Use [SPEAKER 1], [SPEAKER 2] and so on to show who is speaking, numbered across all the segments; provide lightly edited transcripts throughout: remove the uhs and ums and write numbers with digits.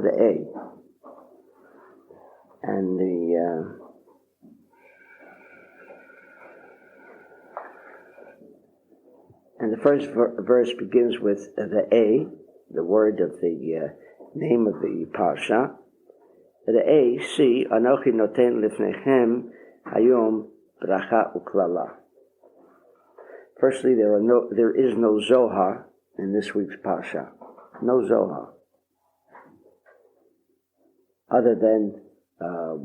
[SPEAKER 1] the A. And the first verse begins with the A, the word of the name of the Parsha. The A, see, Anochi noten lifnechem hayom bracha uklala. Firstly, there is no Zohar in this week's Parsha. No Zohar. Other than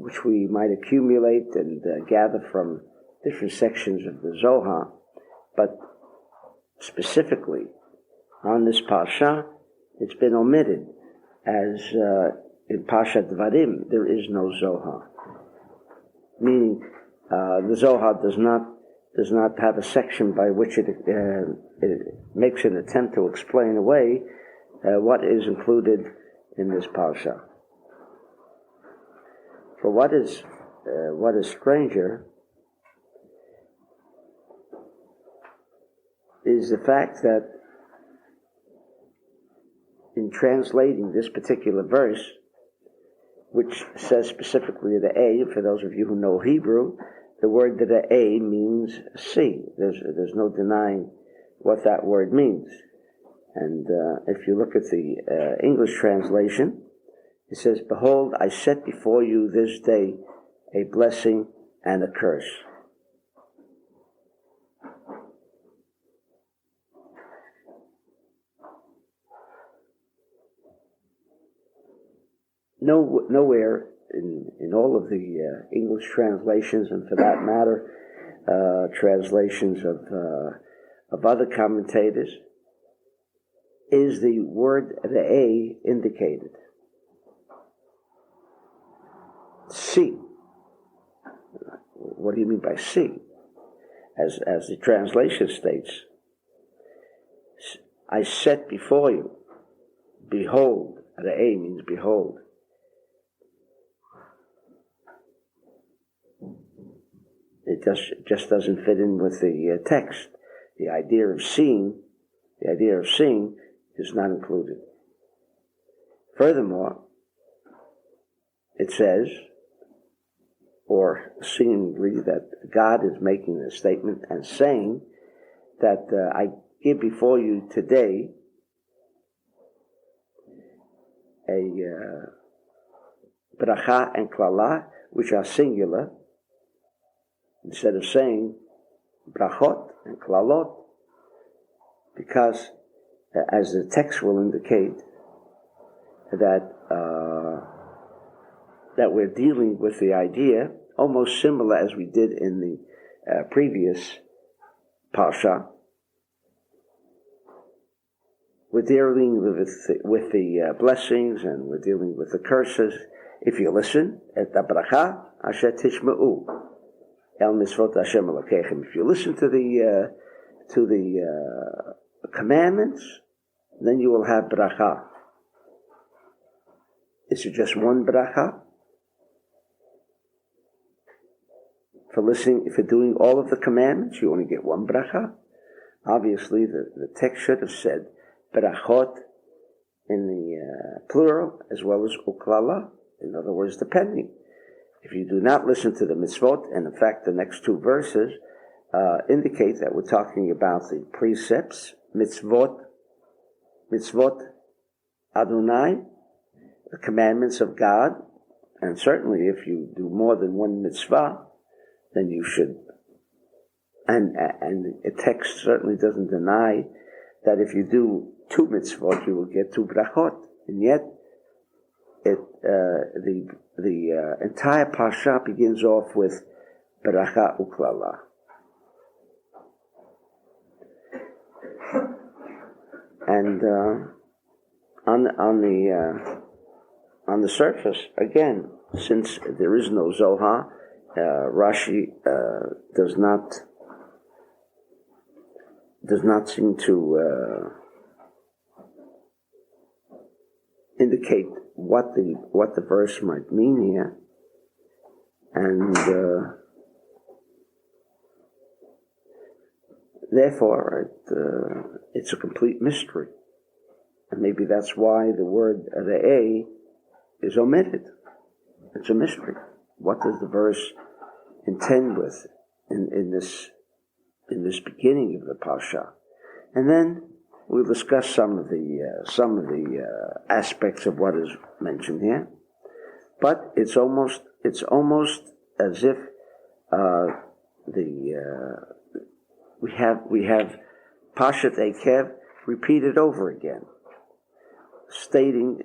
[SPEAKER 1] which we might accumulate and gather from different sections of the Zohar, but specifically on this Parsha, it's been omitted, as in Parshat Dvarim there is no Zohar. Meaning, the Zohar does not have a section by which it makes an attempt to explain away what is included in this Parsha. For what is stranger is the fact that in translating this particular verse, which says specifically the A, for those of you who know Hebrew, the word that the A means see. There's no denying what that word means. And if you look at the English translation, it says, "Behold, I set before you this day a blessing and a curse." Nowhere in all of the English translations, and for that matter, translations of other commentators, is the word the A indicated. See. What do you mean by see? As the translation states, I set before you, behold. The A means behold. It just doesn't fit in with the text. The idea of seeing is not included. Furthermore, it says, or seemingly, that God is making a statement and saying that I give before you today a bracha and klala, which are singular, instead of saying brachot and klalot, because as the text will indicate, that we're dealing with the idea almost similar as we did in the previous Parsha. We're dealing with the blessings, and we're dealing with the curses. If you listen, et bracha asher tishma'u el misvot Hashem Elokechem. If you listen to the commandments, then you will have bracha. Is it just one bracha? For doing all of the commandments, you only get one bracha? Obviously, the text should have said brachot in the plural, as well as uklala. In other words, depending. If you do not listen to the mitzvot, and in fact the next two verses indicate that we're talking about the precepts, mitzvot Adonai, the commandments of God, and certainly if you do more than one mitzvah, then you should. And the text certainly doesn't deny that if you do two mitzvot, you will get two brachot, and yet the entire parsha begins off with bracha uklala. And on the surface, again, since there is no Zohar, Rashi does not seem to indicate what the verse might mean here, and therefore it's a complete mystery, and maybe that's why the word the A is omitted. It's a mystery. What does the verse intend with in this beginning of the Parsha? And then we'll discuss some of the aspects of what is mentioned here. But it's almost as if we have Parshat Ekev repeated over again, stating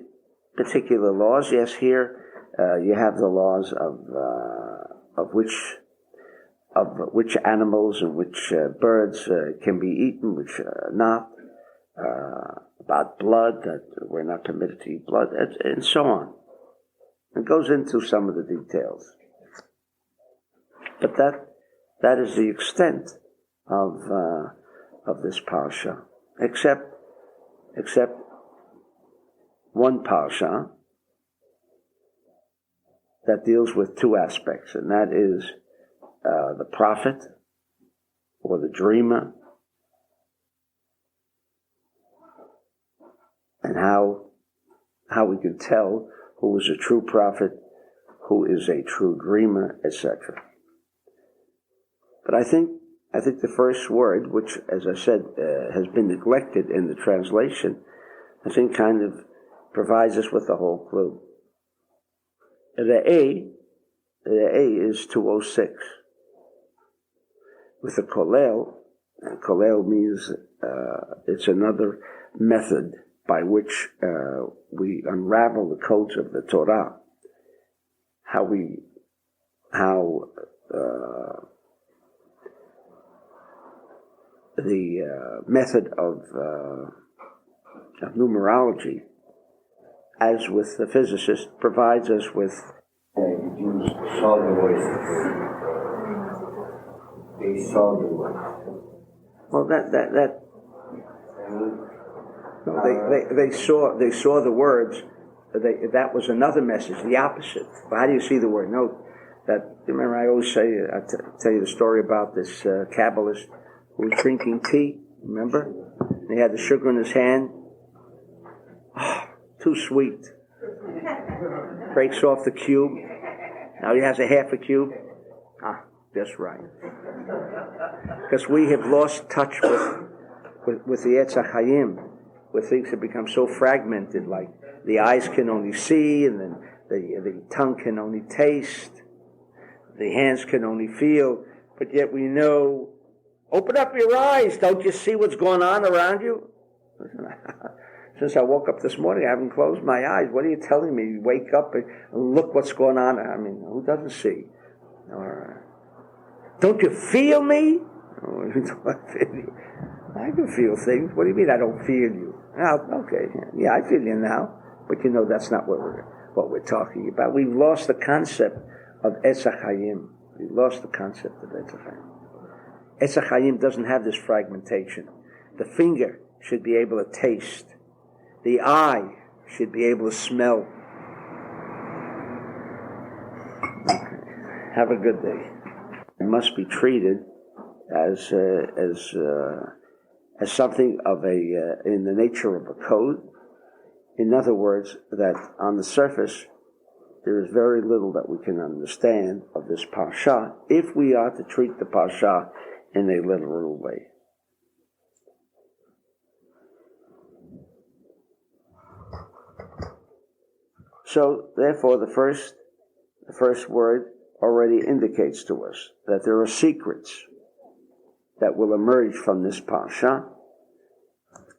[SPEAKER 1] particular laws. Yes, here you have the laws of which animals and which birds can be eaten, which not. About blood, that we're not permitted to eat blood, and so on. It goes into some of the details. But that is the extent of this parsha, except one parsha that deals with two aspects, and that is the prophet or the dreamer, and how we can tell who is a true prophet, who is a true dreamer, etc. But I think the first word, which, as I said, has been neglected in the translation, I think kind of provides us with the whole clue. The A is 206. With the kolel, and kolel means it's another method by which we unravel the codes of the Torah. The method of numerology, as with the physicist, provides us with. They saw the voice. Well, they saw the words. That was another message, the opposite. But how do you see the word? No, remember I always say, tell you the story about this Kabbalist who was drinking tea. Remember? And he had the sugar in his hand. Oh, too sweet. Breaks off the cube. Now he has a half a cube. Just right. Because we have lost touch with the Etz HaChaim, where things have become so fragmented, like the eyes can only see, and then the tongue can only taste, the hands can only feel, but yet we know, open up your eyes, don't you see what's going on around you? Since I woke up this morning, I haven't closed my eyes. What are you telling me? Wake up and look what's going on. I mean, who doesn't see? Or, don't you feel me? I can feel things. What do you mean I don't feel you? Oh, okay, yeah, I feel you now. But you know that's not what we're talking about. We've lost the concept of Etz HaChaim. We've lost the concept of Etz HaChaim. Etz HaChaim doesn't have this fragmentation. The finger should be able to taste. The eye should be able to smell. Have a good day. It must be treated as something of in the nature of a code. In other words, that on the surface, there is very little that we can understand of this Parsha if we are to treat the Parsha in a literal way. So, therefore, the first word already indicates to us that there are secrets that will emerge from this Parsha,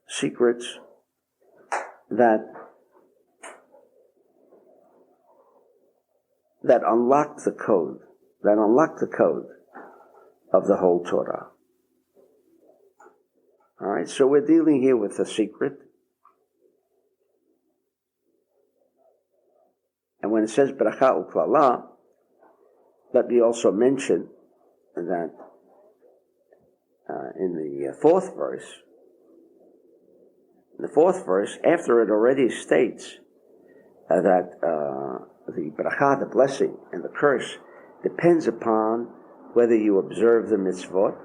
[SPEAKER 1] secrets that unlock the code, of the whole Torah. All right, so we're dealing here with a secret. And when it says bracha uklala, let me also mention that in the fourth verse, after it already states that the bracha, the blessing, and the curse depends upon whether you observe the mitzvot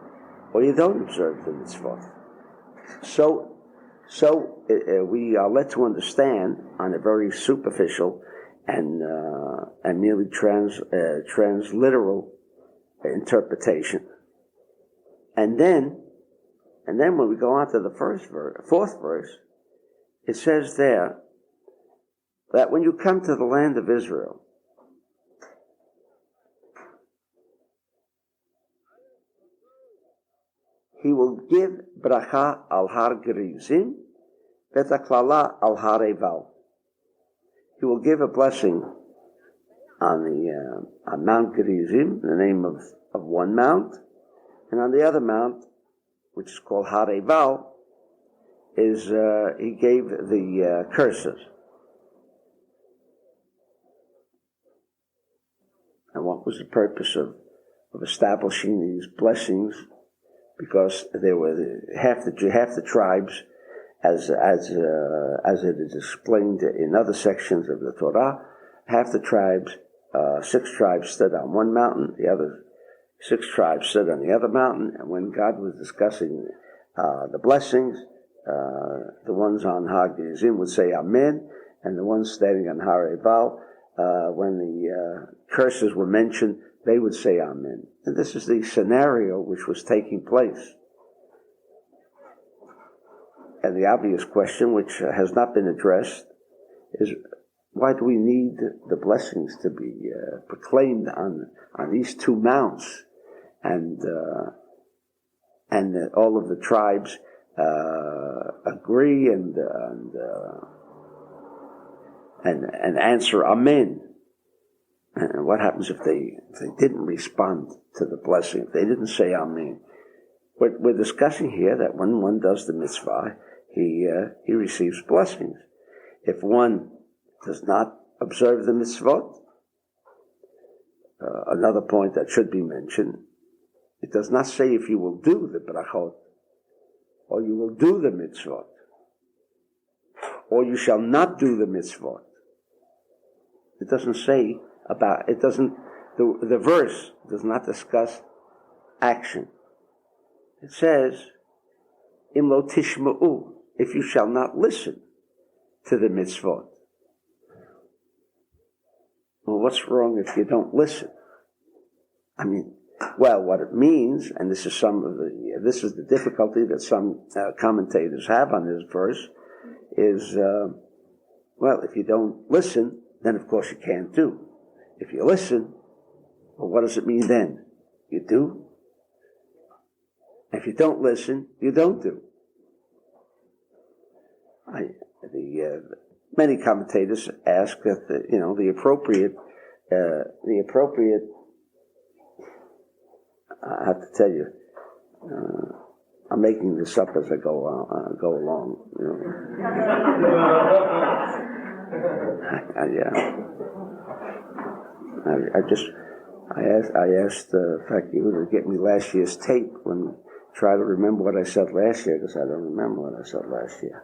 [SPEAKER 1] or you don't observe the mitzvot. So we are led to understand on a very superficial and merely transliteral interpretation. And then when we go on to the fourth verse, it says there that when you come to the land of Israel, he will give bracha al har Gerizim, v'taklala al har Eval. He will give a blessing on Mount Gerizim, the name of one mount, and on the other mount, which is called Har Eval, he gave the curses. And what was the purpose of establishing these blessings? Because there were half the tribes, as it is explained in other sections of the Torah, half the tribes, 6 tribes stood on one mountain, the other 6 tribes stood on the other mountain, and when God was discussing the blessings, the ones on Har Gerizim would say Amen, and the ones standing on Har Eval, when the curses were mentioned, they would say Amen. And this is the scenario which was taking place. And the obvious question, which has not been addressed, is why do we need the blessings to be proclaimed on these 2 mounts? And all of the tribes agree and answer Amen. And what happens if they didn't respond to the blessing? If they didn't say Amen? We're discussing here that when one does the mitzvah, he receives blessings. If one does not observe the mitzvot, another point that should be mentioned, it does not say if you will do the brachot, or you will do the mitzvot, or you shall not do the mitzvot. It doesn't say about, it doesn't, the verse does not discuss action. It says, Im lo tishma'u, if you shall not listen to the mitzvot. Well, what's wrong if you don't listen? I mean, well, what it means, and this is the difficulty that some commentators have on this verse, is, well, if you don't listen, then of course you can't do. If you listen, well, what does it mean then? You do. If you don't listen, you don't do. Many commentators ask that the appropriate. I have to tell you, I'm making this up as I go along. I asked in fact, you would get me last year's tape when try to remember what I said last year, because I don't remember what I said last year.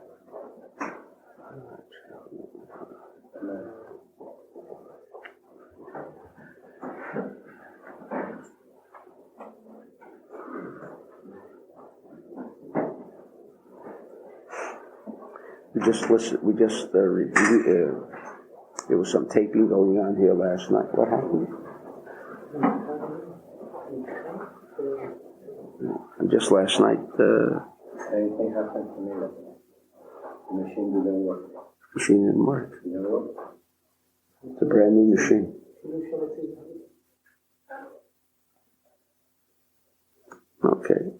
[SPEAKER 1] There was some taping going on here last night. What happened? And just last night,
[SPEAKER 2] anything happened to me? The machine didn't work.
[SPEAKER 1] Machine didn't work.
[SPEAKER 2] Didn't work?
[SPEAKER 1] It's a brand new machine. Okay.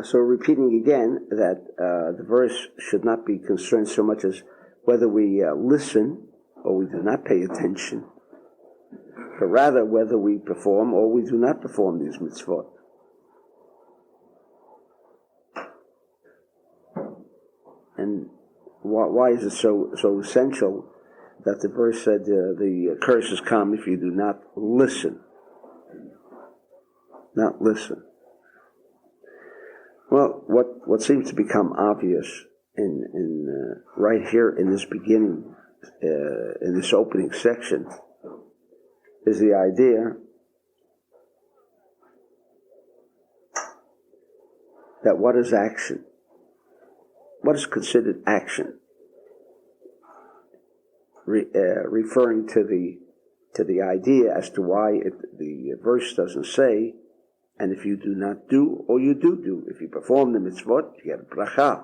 [SPEAKER 1] So repeating again that the verse should not be concerned so much as whether we listen or we do not pay attention, but rather whether we perform or we do not perform these mitzvot. And why is it so essential that the verse said the curses come if you do not listen? Not listen. Well, what seems to become obvious in right here in this beginning, in this opening section, is the idea that what is action? What is considered action? Referring to the idea as to why the verse doesn't say, and if you do not do, or you do. If you perform the mitzvot, you get bracha.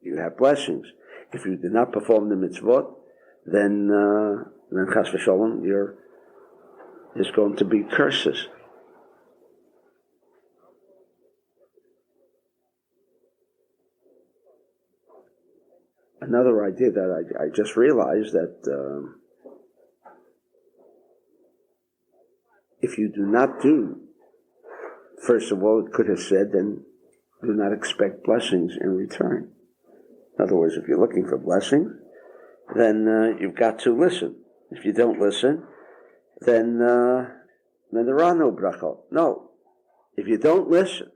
[SPEAKER 1] You have blessings. If you do not perform the mitzvot, then chas v'sholom, there's going to be curses. Another idea that I just realized that if you do not do, first of all, it could have said, then do not expect blessings in return. In other words, if you're looking for blessings, then you've got to listen. If you don't listen, then there are no brachot. No. If you don't listen,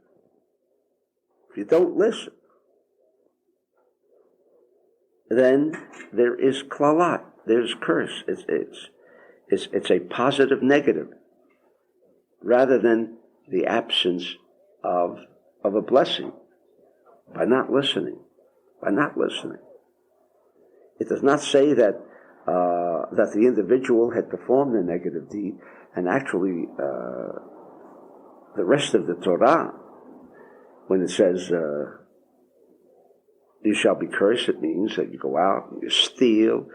[SPEAKER 1] then there is klalat, there's curse. It's a positive negative, rather than the absence of a blessing by not listening. It does not say that the individual had performed a negative deed, and actually the rest of the Torah, when it says you shall be cursed, it means that you go out, you steal,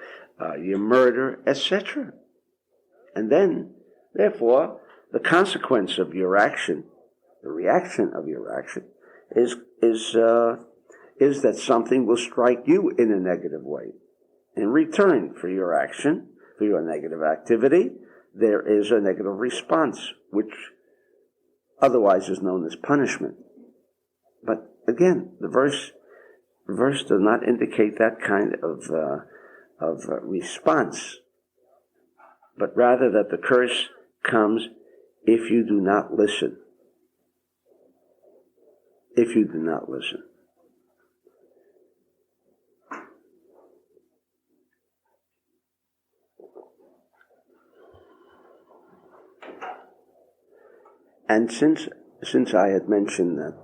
[SPEAKER 1] you murder, etc. And then, therefore, the consequence of your action, the reaction of your action, is that something will strike you in a negative way. In return for your action, for your negative activity, there is a negative response, which otherwise is known as punishment. But again, the verse does not indicate that kind of response, but rather that the curse comes if you do not listen. If you do not listen. And since I had mentioned that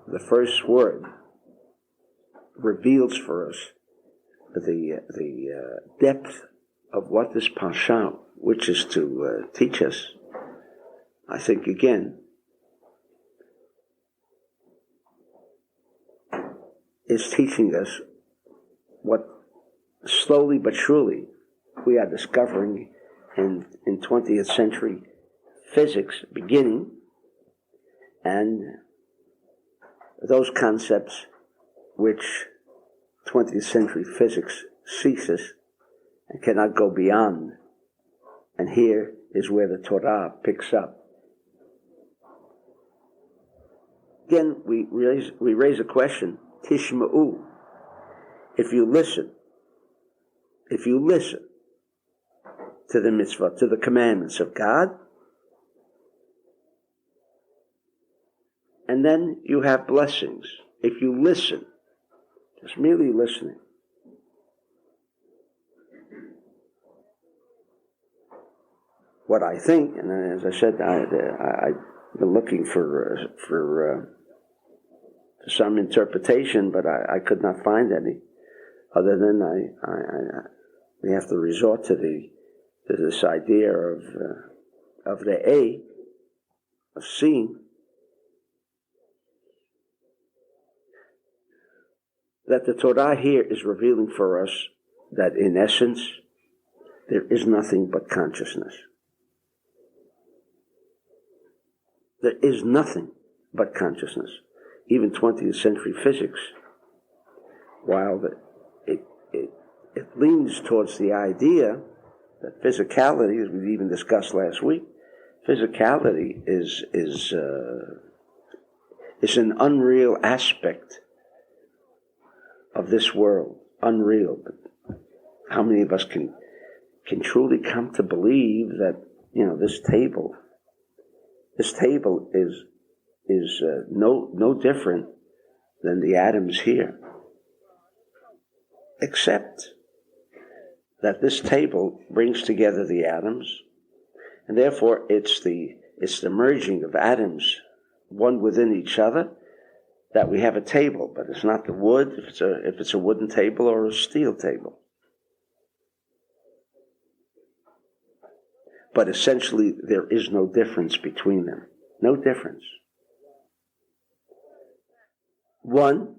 [SPEAKER 1] the first word reveals for us the depth of what this Parshat, which is to teach us, I think again, is teaching us what slowly but surely we are discovering in 20th century physics beginning, and those concepts which 20th century physics ceases and cannot go beyond. And here is where the Torah picks up. Again, we raise a question, Tishma'u. If you listen to the mitzvah, to the commandments of God, and then you have blessings. If you listen, just merely listening. What I think, and as I said, I've been looking for some interpretation, but I could not find any, other than we have to resort to this idea of the of seeing. That the Torah here is revealing for us that in essence, there is nothing but consciousness. There is nothing but consciousness. Even 20th century physics, while it leans towards the idea that physicality, as we even discussed last week, physicality is an unreal aspect of this world, unreal. But how many of us can truly come to believe that, this table is is no different than the atoms here, except that this table brings together the atoms, and therefore it's the merging of atoms, one within each other, that we have a table. But it's not the wood, if it's a wooden table or a steel table. But essentially, there is no difference between them. No difference. One,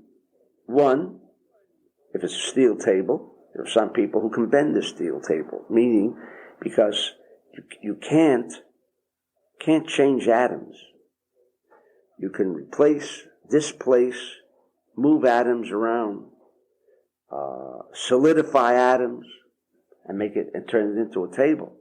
[SPEAKER 1] if it's a steel table, there are some people who can bend a steel table, meaning because you can't change atoms. You can replace, displace, move atoms around, solidify atoms, and make it and turn it into a table.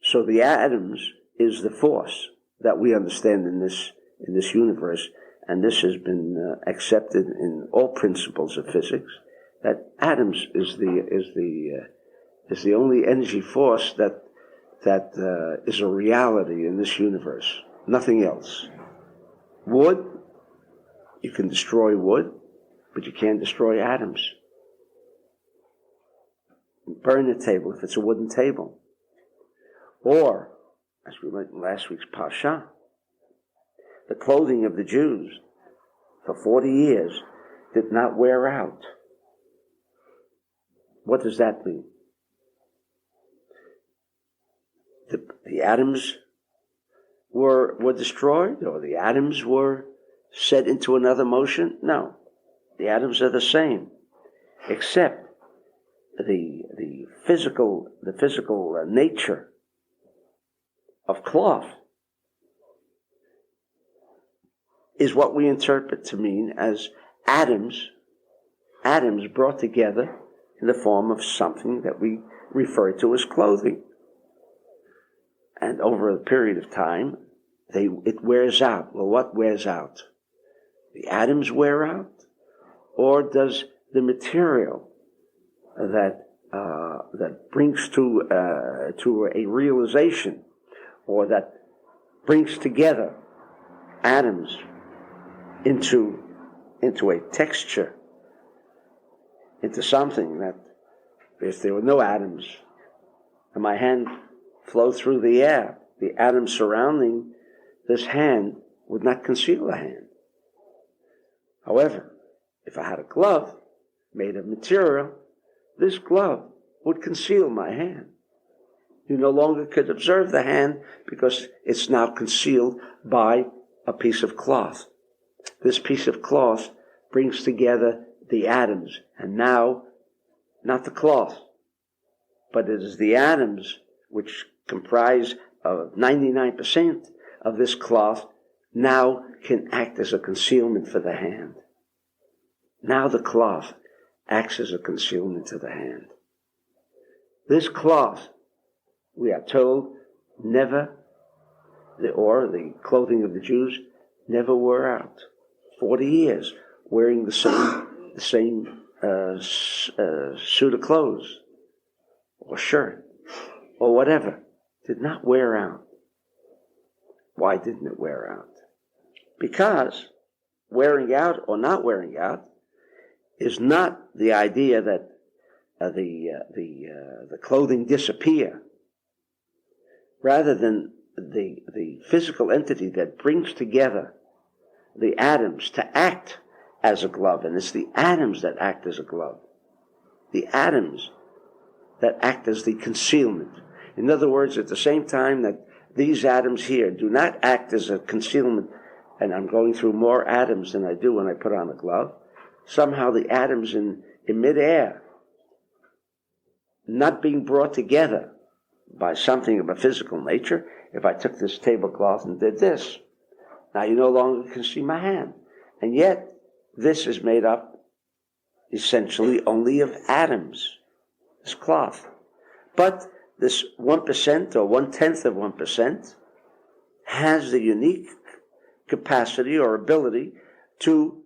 [SPEAKER 1] So the atoms is the force that we understand in this universe, and this has been accepted in all principles of physics. That atoms is the only energy force that is a reality in this universe. Nothing else. Wood, you can destroy wood, but you can't destroy atoms. Burn a table if it's a wooden table. Or, as we learned in last week's Parshat, the clothing of the Jews for 40 years did not wear out. What does that mean? The atoms were destroyed, or the atoms were set into another motion? No. The atoms are the same, except the physical nature of cloth is what we interpret to mean as atoms brought together in the form of something that we refer to as clothing. And over a period of time, it wears out. Well, what wears out? The atoms wear out? Or does the material that brings to a realization, or that brings together atoms into a texture, into something that, if there were no atoms, and my hand flowed through the air, the atoms surrounding this hand would not conceal the hand. However, if I had a glove made of material, this glove would conceal my hand. You no longer could observe the hand because it's now concealed by a piece of cloth. This piece of cloth brings together the atoms, and now, not the cloth, but it is the atoms which comprise of 99% of this cloth, now can act as a concealment for the hand. Now the cloth acts as a concealment to the hand. This cloth, we are told, the clothing of the Jews never wore out. 40 years wearing the same suit of clothes or shirt or whatever, did not wear out. Why didn't it wear out? Because wearing out or not wearing out is not the idea that the clothing disappear, rather than the physical entity that brings together the atoms to act as a glove, and it's the atoms that act as a glove, the atoms that act as the concealment. In other words, at the same time that these atoms here do not act as a concealment, and I'm going through more atoms than I do when I put on a glove, somehow the atoms in midair, not being brought together by something of a physical nature. If I took this tablecloth and did this, now you no longer can see my hand. And yet, this is made up essentially only of atoms, this cloth. But this 1% or 1/10 of 1% has the unique capacity or ability to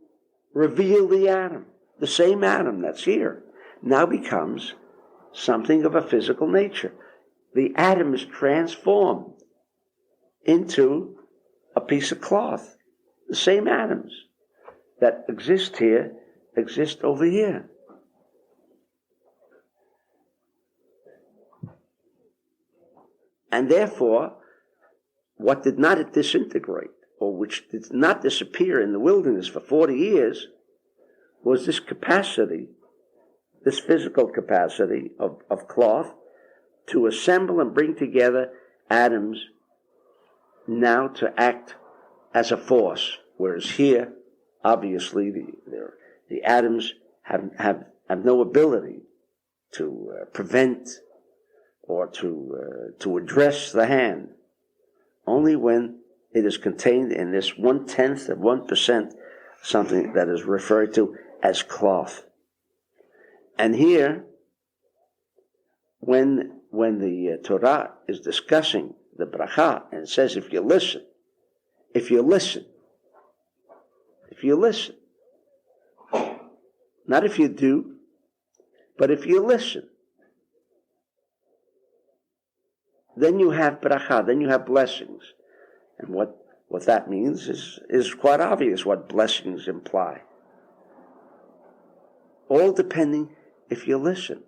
[SPEAKER 1] reveal the atom. The same atom that's here now becomes something of a physical nature. The atom is transformed into a piece of cloth. The same atoms that exist here exist over here. And therefore, what did not disintegrate, or which did not disappear in the wilderness for 40 years, was this capacity, this physical capacity of cloth to assemble and bring together atoms now to act as a force. Whereas here, obviously, the atoms have no ability to prevent or to address the hand. Only when it is contained in this 1/10 of 1%, something that is referred to as cloth. And here, when the Torah is discussing the bracha, and it says, if you listen, not if you do, but if you listen, then you have bracha, then you have blessings. And what that means is quite obvious what blessings imply. All depending if you listen.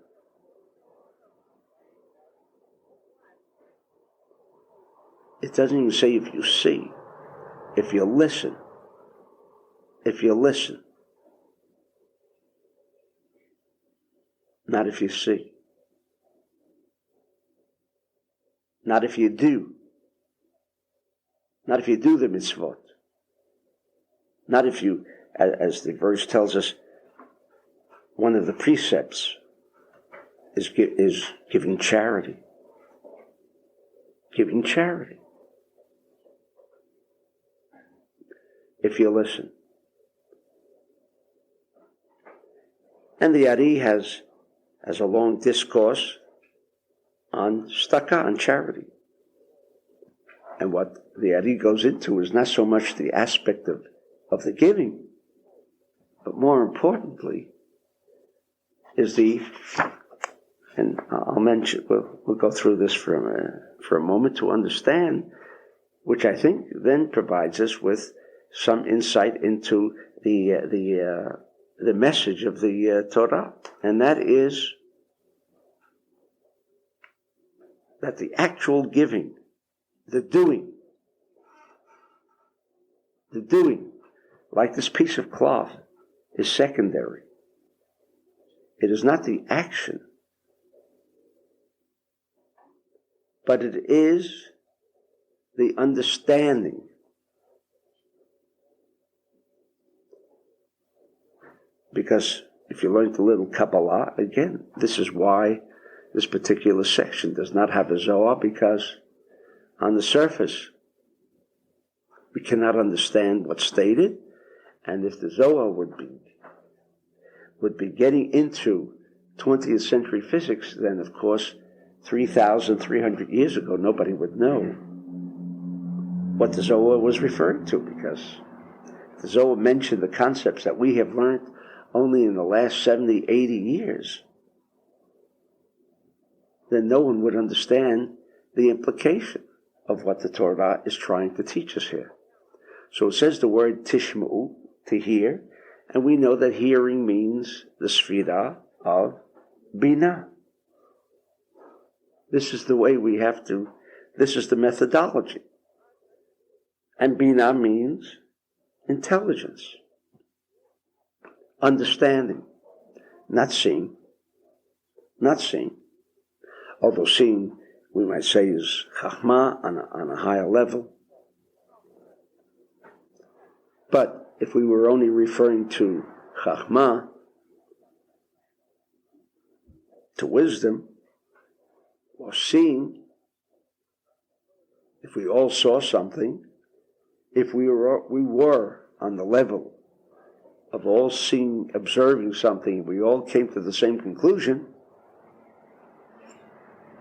[SPEAKER 1] It doesn't even say if you see. If you listen. Not if you see. Not if you do. Not if you do the mitzvot. Not if you, as the verse tells us, one of the precepts is giving charity. Giving charity. If you listen. And the Ari has a long discourse on tzedakah, on charity. And what the Ari goes into is not so much the aspect of the giving, but more importantly is and I'll mention, we'll go through this for a moment to understand, which I think then provides us with some insight into the message of the Torah, and that is that the actual giving, the doing, like this piece of cloth, is secondary. It is not the action, but it is the understanding. Because if you learned a little Kabbalah, again, this is why this particular section does not have a Zohar, because on the surface we cannot understand what's stated, and if the Zohar would be getting into 20th century physics, then of course 3,300 years ago nobody would know what the Zohar was referring to, because the Zohar mentioned the concepts that we have learned only in the last 70, 80 years, then no one would understand the implication of what the Torah is trying to teach us here. So it says the word tishma'u, to hear, and we know that hearing means the sfira of Binah. This is the way we have to, this is the methodology. And Binah means intelligence, understanding, not seeing. Although seeing, we might say, is chachma on a higher level. But if we were only referring to chachma, to wisdom, or seeing, if we all saw something, if we were on the level of all seeing, observing something, we all came to the same conclusion,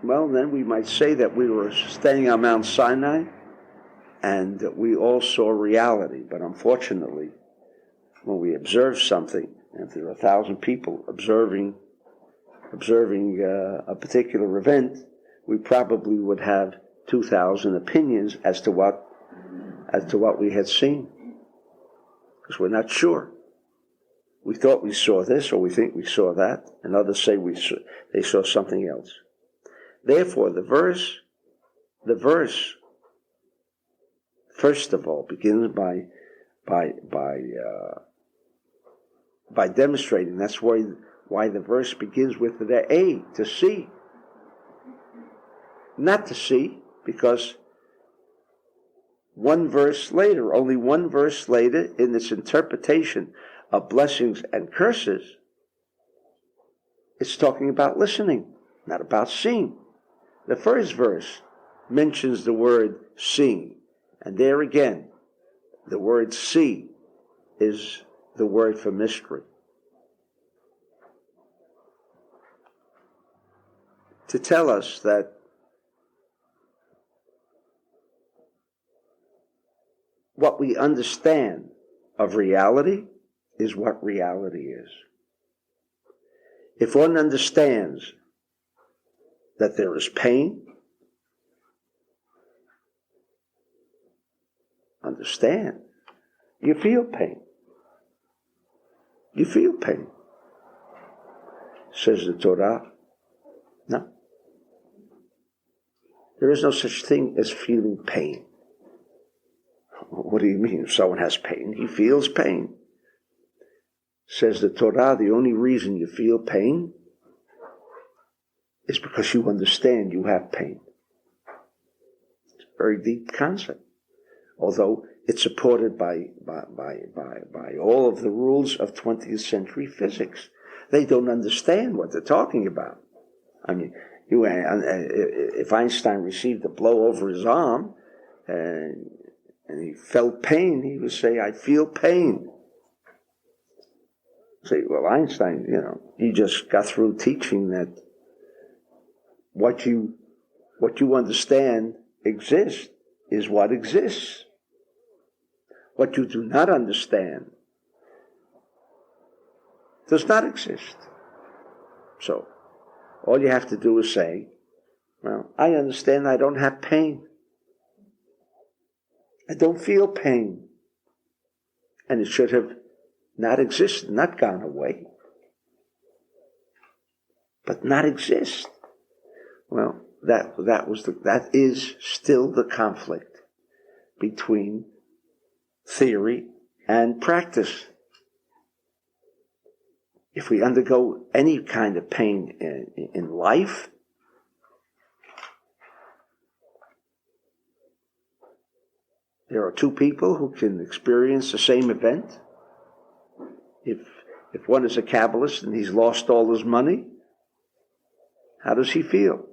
[SPEAKER 1] well, then we might say that we were standing on Mount Sinai and we all saw reality. But unfortunately, when we observe something, and if there are 1,000 people observing a particular event, we probably would have 2,000 opinions as to what we had seen, because we're not sure. We thought we saw this, or we think we saw that, and others say they saw something else. Therefore, the verse, first of all, begins by demonstrating. That's why the verse begins with the A, to see. Not to see, because only one verse later, in its interpretation of blessings and curses, it's talking about listening, not about seeing. The first verse mentions the word seeing, and there again, the word see is the word for mystery. To tell us that what we understand of reality is what reality is. If one understands that there is pain, understand, you feel pain. You feel pain. Says the Torah, no. There is no such thing as feeling pain. What do you mean? If someone has pain, he feels pain. Says the Torah, the only reason you feel pain is because you understand you have pain. It's a very deep concept, although it's supported by all of the rules of 20th century physics. They don't understand what they're talking about. I mean, if Einstein received a blow over his arm and he felt pain, he would say, I feel pain. Say, well, Einstein, he just got through teaching that what you understand exists is what exists. What you do not understand does not exist. So, all you have to do is say, well, I understand I don't have pain. I don't feel pain. And it should have not existed, not gone away, but not exist. Well, that is still the conflict between theory and practice. If we undergo any kind of pain in life, there are two people who can experience the same event. If one is a Kabbalist and he's lost all his money, how does he feel?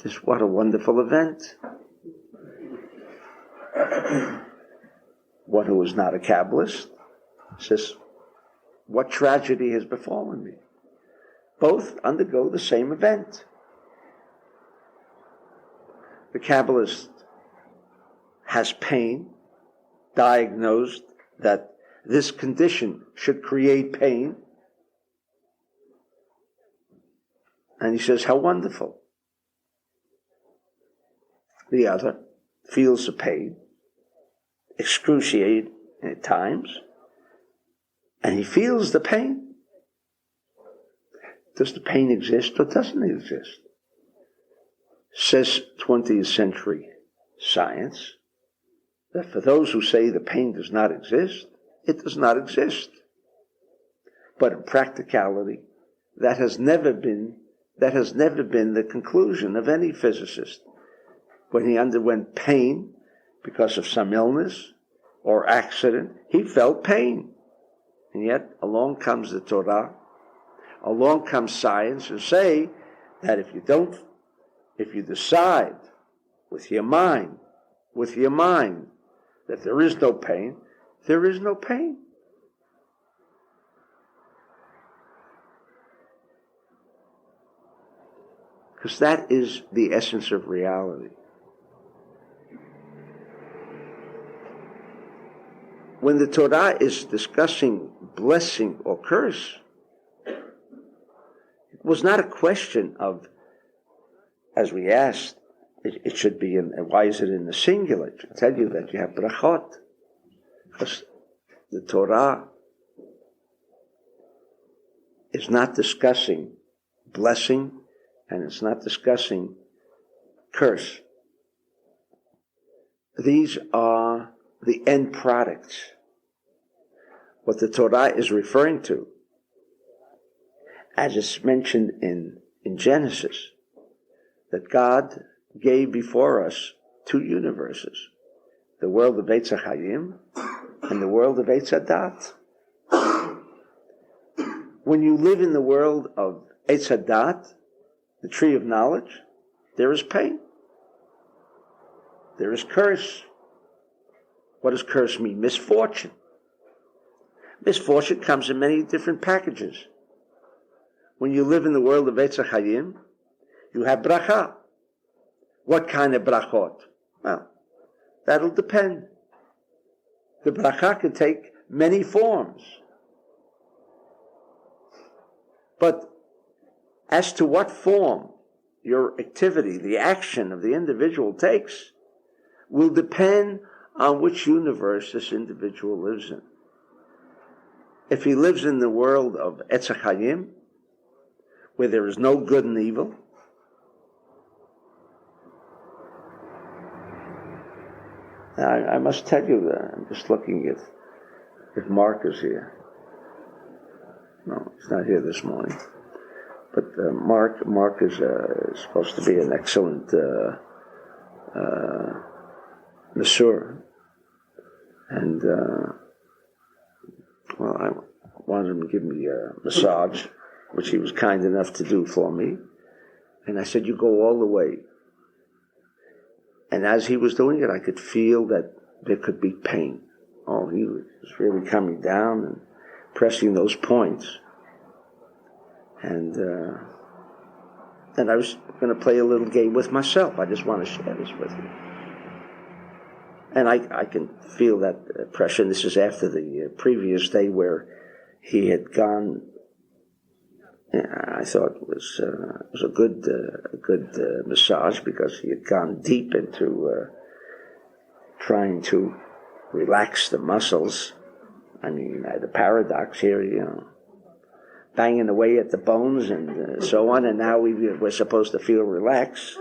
[SPEAKER 1] Just what a wonderful event. One who is not a Kabbalist says, what tragedy has befallen me? Both undergo the same event. The Kabbalist has pain, diagnosed that this condition should create pain. And he says, how wonderful. The other feels the pain, excruciating at times, and he feels the pain. Does the pain exist or doesn't it exist? Says 20th century science that for those who say the pain does not exist, it does not exist. But in practicality, that has never been the conclusion of any physicist. When he underwent pain because of some illness or accident, he felt pain. And yet, along comes the Torah, along comes science, and say that if you decide with your mind, that there is no pain, there is no pain. Because that is the essence of reality. When the Torah is discussing blessing or curse, it was not a question of, as we asked, it should be in, why is it in the singular? It should tell you that you have brachot. Because the Torah is not discussing blessing, and it's not discussing curse. These are the end products. What the Torah is referring to, as it's mentioned in Genesis, that God gave before us two universes, the world of Eitz HaChaim and the world of Eitz HaDat. When you live in the world of Eitz HaDat, the tree of knowledge, there is pain. There is curse. What does curse mean? Misfortune. Misfortune comes in many different packages. When you live in the world of Eitz HaChaim, you have bracha. What kind of brachot? Well, that'll depend. The bracha can take many forms. But as to what form your activity, the action of the individual takes, will depend on which universe this individual lives in. If he lives in the world of Eitz HaChaim, where there is no good and evil, I must tell you that I'm just looking at if Mark is here. No, he's not here this morning. But Mark is supposed to be an excellent masseur, and I wanted him to give me a massage, which he was kind enough to do for me. And I said, "You go all the way." And as he was doing it, I could feel that there could be pain. Oh, he was really coming down and pressing those points. And I was going to play a little game with myself. I just want to share this with you. And I can feel that pressure. And this is after the previous day where he had gone. I thought it was a good massage, because he had gone deep into trying to relax the muscles. I mean, the paradox here, banging away at the bones and so on, and now we're supposed to feel relaxed.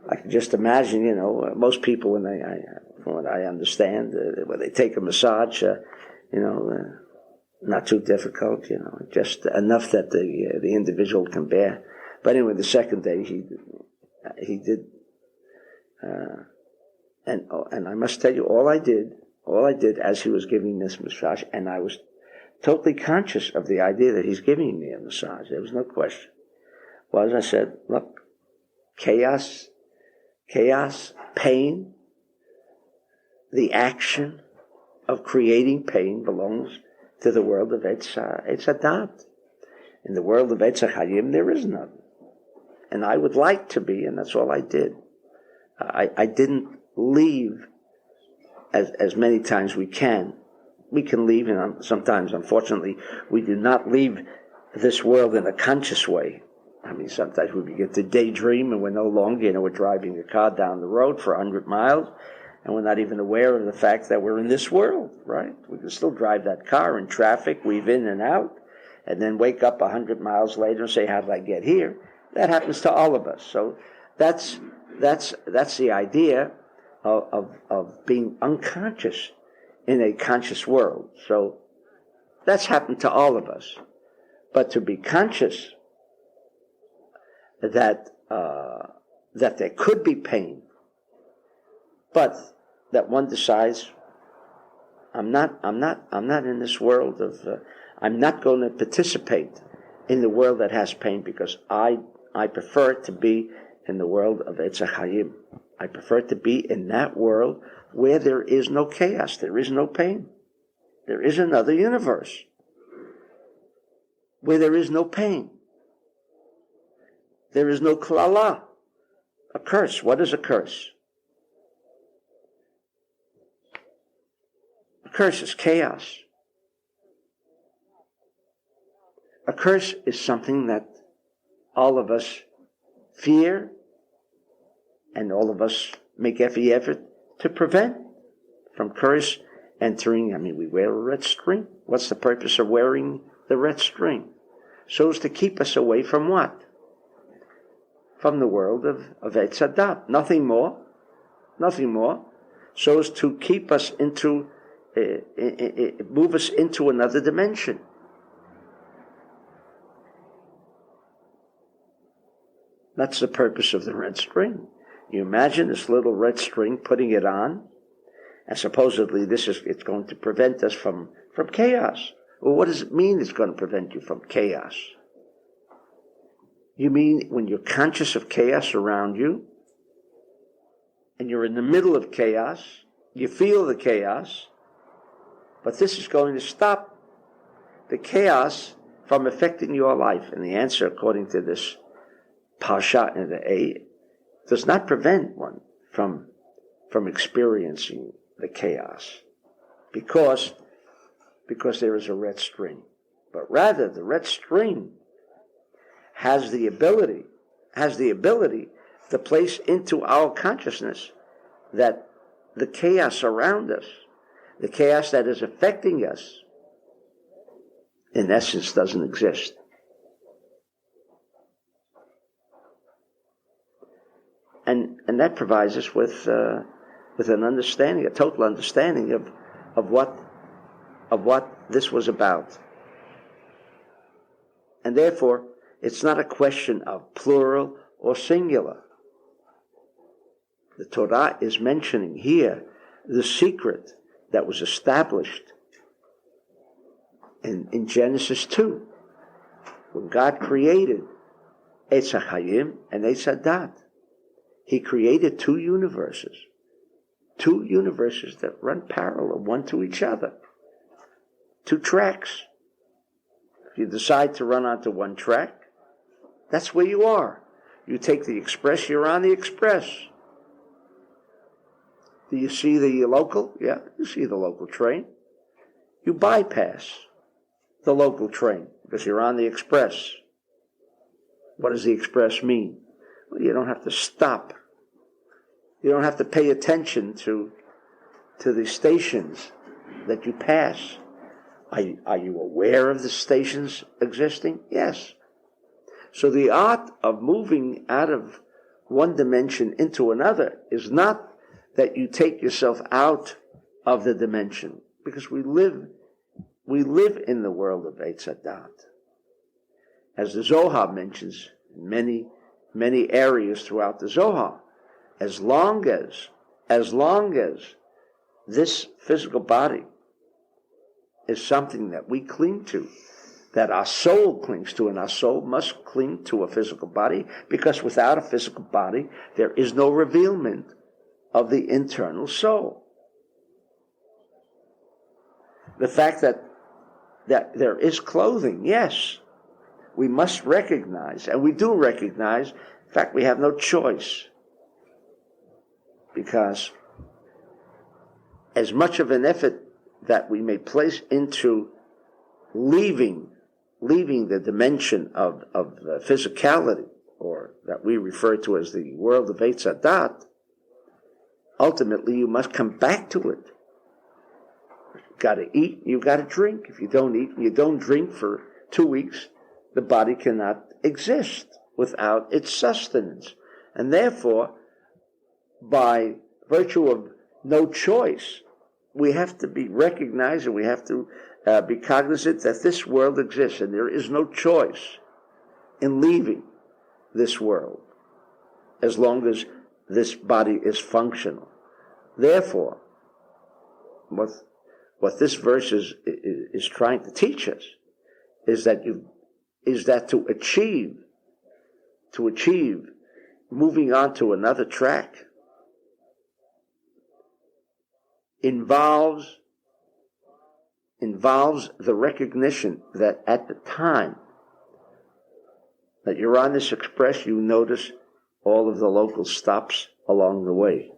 [SPEAKER 1] I can just imagine, most people from what I understand, when they take a massage, not too difficult, just enough that the individual can bear. But anyway, the second day he did, and I must tell you, all I did as he was giving this massage, and I was totally conscious of the idea that he's giving me a massage. There was no question. Was I said, look, chaos, pain, the action of creating pain belongs to the world of Eitz HaDat. In the world of Eitz HaChaim, there is none. And I would like to be, and that's all I did. I didn't leave as many times we can. We can leave, and sometimes, unfortunately, we do not leave this world in a conscious way. I mean, sometimes we begin to daydream, and we're no longer, we're driving a car down the road for 100 miles, and we're not even aware of the fact that we're in this world, right? We can still drive that car in traffic, weave in and out, and then wake up 100 miles later and say, how did I get here? That happens to all of us. So that's the idea of being unconscious in a conscious world. So that's happened to all of us. But to be conscious that there could be pain, but that one decides, I'm not in this world of, I'm not going to participate in the world that has pain, because I prefer to be in the world of Eitz HaChaim. I prefer to be in that world where there is no chaos, there is no pain. There is another universe where there is no pain. There is no klala, a curse. What is a curse? A curse is chaos. A curse is something that all of us fear and all of us make every effort to prevent from curse entering. I mean, we wear a red string. What's the purpose of wearing the red string? So as to keep us away from what? From the world of Eitz Hadat. Nothing more. Nothing more. So as to keep us into, move us into another dimension. That's the purpose of the red string. You imagine this little red string, putting it on, and supposedly it's going to prevent us from chaos. Well, what does it mean it's going to prevent you from chaos? You mean when you're conscious of chaos around you, and you're in the middle of chaos, you feel the chaos, but this is going to stop the chaos from affecting your life. And the answer, according to this Parshat in the A, does not prevent one from experiencing the chaos, because there is a red string. But rather, the red string has the ability to place into our consciousness that the chaos around us, the chaos that is affecting us, in essence doesn't exist. And that provides us with an understanding, a total understanding of what this was about. And therefore, it's not a question of plural or singular. The Torah is mentioning here the secret that was established in Genesis 2, when God created Eitz HaChaim and Eitz HaDat. He created two universes that run parallel, one to each other, two tracks. If you decide to run onto one track, that's where you are. You take the express, you're on the express. Do you see the local? Yeah, you see the local train. You bypass the local train because you're on the express. What does the express mean? Well, you don't have to stop. You don't have to pay attention to the stations that you pass. Are you aware of the stations existing? Yes. So the art of moving out of one dimension into another is not that you take yourself out of the dimension, because we live in the world of Eitz Hadat. As the Zohar mentions in many areas throughout the Zohar, as long as this physical body is something that we cling to, that our soul clings to, and our soul must cling to a physical body, because without a physical body, there is no revealment of the internal soul. The fact that there is clothing, yes, we must recognize, and we do recognize. In fact, we have no choice, because as much of an effort that we may place into leaving the dimension of physicality, or that we refer to as the world of Eitz Hadat, ultimately you must come back to it. You've got to eat, you've got to drink. If you don't eat and you don't drink for 2 weeks, the body cannot exist without its sustenance. And therefore, by virtue of no choice, we have to be recognized, and we have to be cognizant that this world exists, and there is no choice in leaving this world as long as this body is functional. Therefore, what this verse is trying to teach us is that to achieve moving on to another track involves the recognition that at the time that you're on this express, you notice all of the local stops along the way.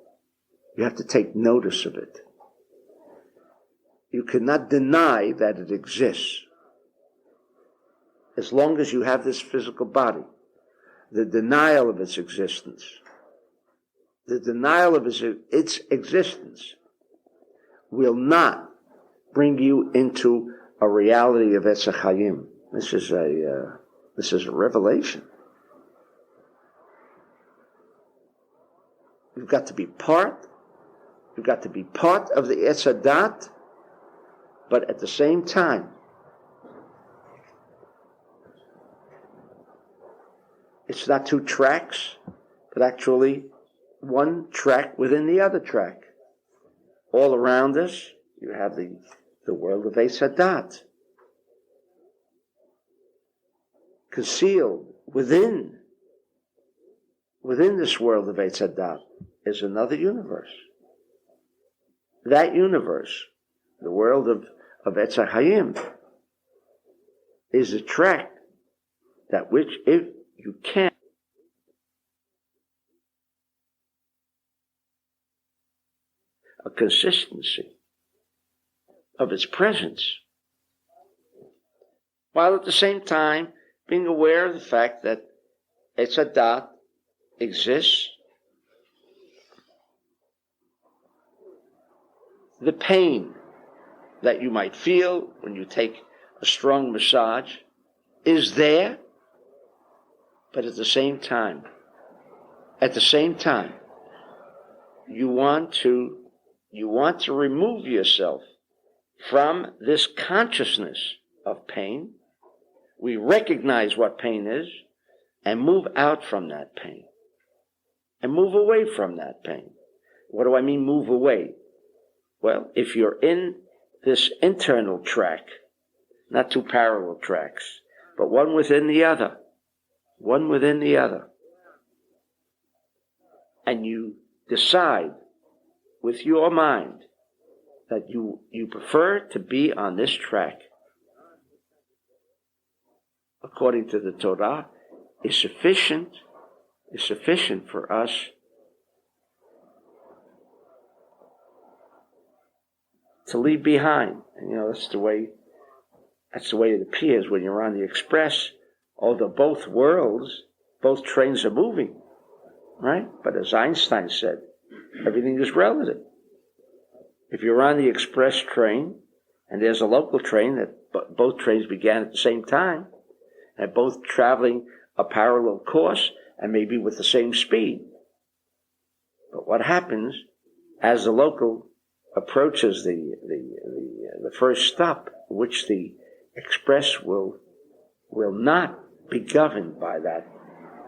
[SPEAKER 1] You have to take notice of it. You cannot deny that it exists. As long as you have this physical body, the denial of its existence the denial of its existence will not bring you into a reality of Etz HaChaim. This is a revelation. You've got to be part of the Etz HaDat, but at the same time, it's not two tracks, but actually one track within the other track. All around us, you have the world of Etz HaDat. Concealed within this world of Etz HaDat is another universe. That universe, the world of Etz HaChaim, is a track that which, if you can, a consistency of its presence, while at the same time being aware of the fact that Etz HaDat exists. The pain that you might feel when you take a strong massage is there, but at the same time, you want to remove yourself from this consciousness of pain. We recognize what pain is and move out from that pain and move away from that pain. What do I mean move away? Well, if you're in this internal track, not two parallel tracks, but one within the other, and you decide with your mind that you prefer to be on this track, according to the Torah, is sufficient for us to leave behind. And that's the way it appears when you're on the express. Although both trains are moving, right? But as Einstein said, everything is relative. If you're on the express train and there's a local train that both trains began at the same time and both traveling a parallel course and maybe with the same speed, but what happens as the local approaches the first stop, which the express will not be governed by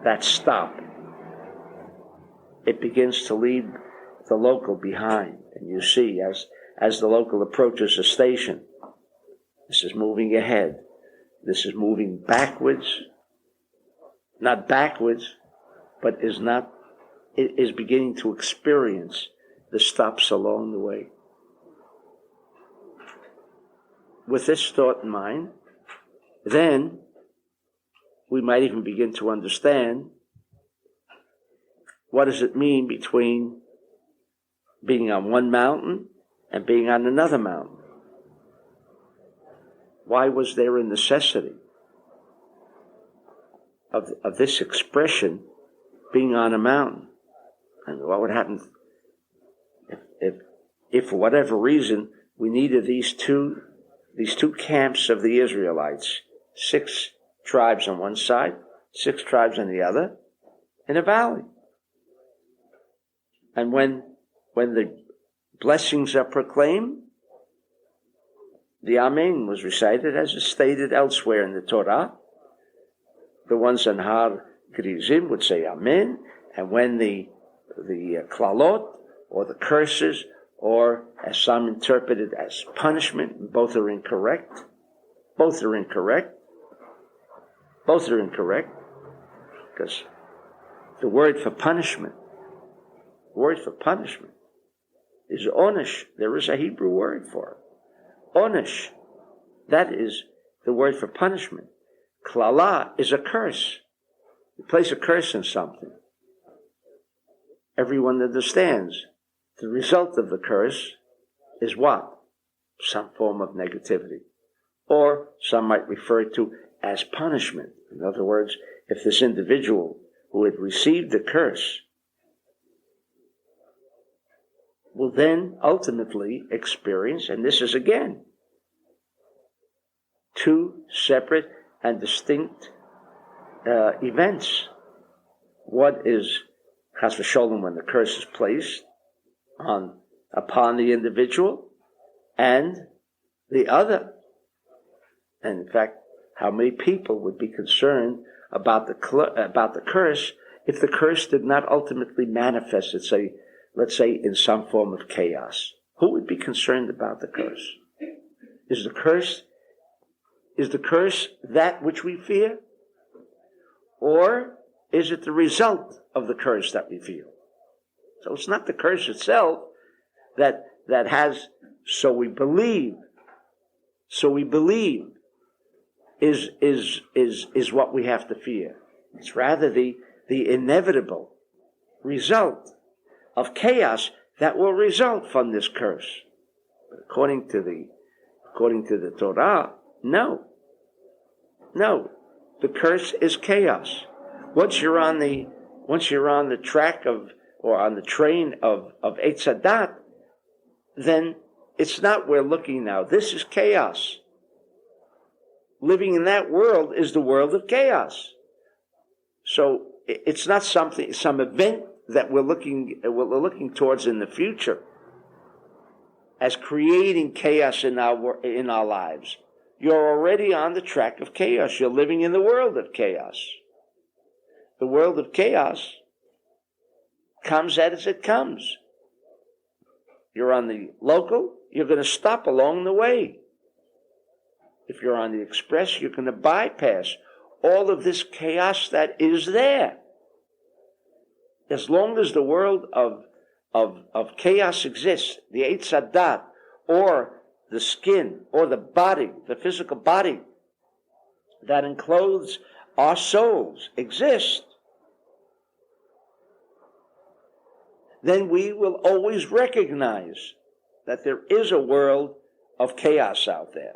[SPEAKER 1] that stop. It begins to leave the local behind. And you see, as the local approaches the station, this is moving ahead. This is moving backwards. Not backwards, but it is beginning to experience the stops along the way. With this thought in mind, then we might even begin to understand what does it mean between being on one mountain and being on another mountain. Why was there a necessity of this expression being on a mountain? And what would happen if for whatever reason we needed these two camps of the Israelites, 6 tribes on one side, 6 tribes on the other, in a valley? And when the blessings are proclaimed, the Amen was recited as is stated elsewhere in the Torah. The ones on Har Gerizim would say Amen, and when the klalot, or the curses, or as some interpreted as punishment, both are incorrect, because the word for punishment is onesh. There is a Hebrew word for it. Onesh, that is the word for punishment. Klala is a curse. You place a curse on something. Everyone understands the result of the curse is what? Some form of negativity. Or some might refer to as punishment. In other words, if this individual who had received the curse will then ultimately experience, and this is again, two separate and distinct events. What is chas v'sholom when the curse is placed upon the individual, and the other. And in fact, how many people would be concerned about the curse if the curse did not ultimately manifest itself, let's say, in some form of chaos? Who would be concerned about the curse? Is the curse that which we fear? Or is it the result of the curse that we feel? So it's not the curse itself that has, so we believe is what we have to fear. It's rather the inevitable result of chaos that will result from this curse. But according to the Torah, no. The curse is chaos. Once you're on the track of, or on the train of Eitz Hadat, then it's not we're looking now. This is chaos. Living in that world is the world of chaos. So it's not some event that we're looking towards in the future as creating chaos in our lives. You're already on the track of chaos. You're living in the world of chaos. The world of chaos comes as it comes. You're on the local, you're going to stop along the way. If you're on the express, you're going to bypass all of this chaos that is there. As long as the world of chaos exists, the Eitz Hadat, or the skin, or the body, the physical body that encloses our souls exist, then we will always recognize that there is a world of chaos out there.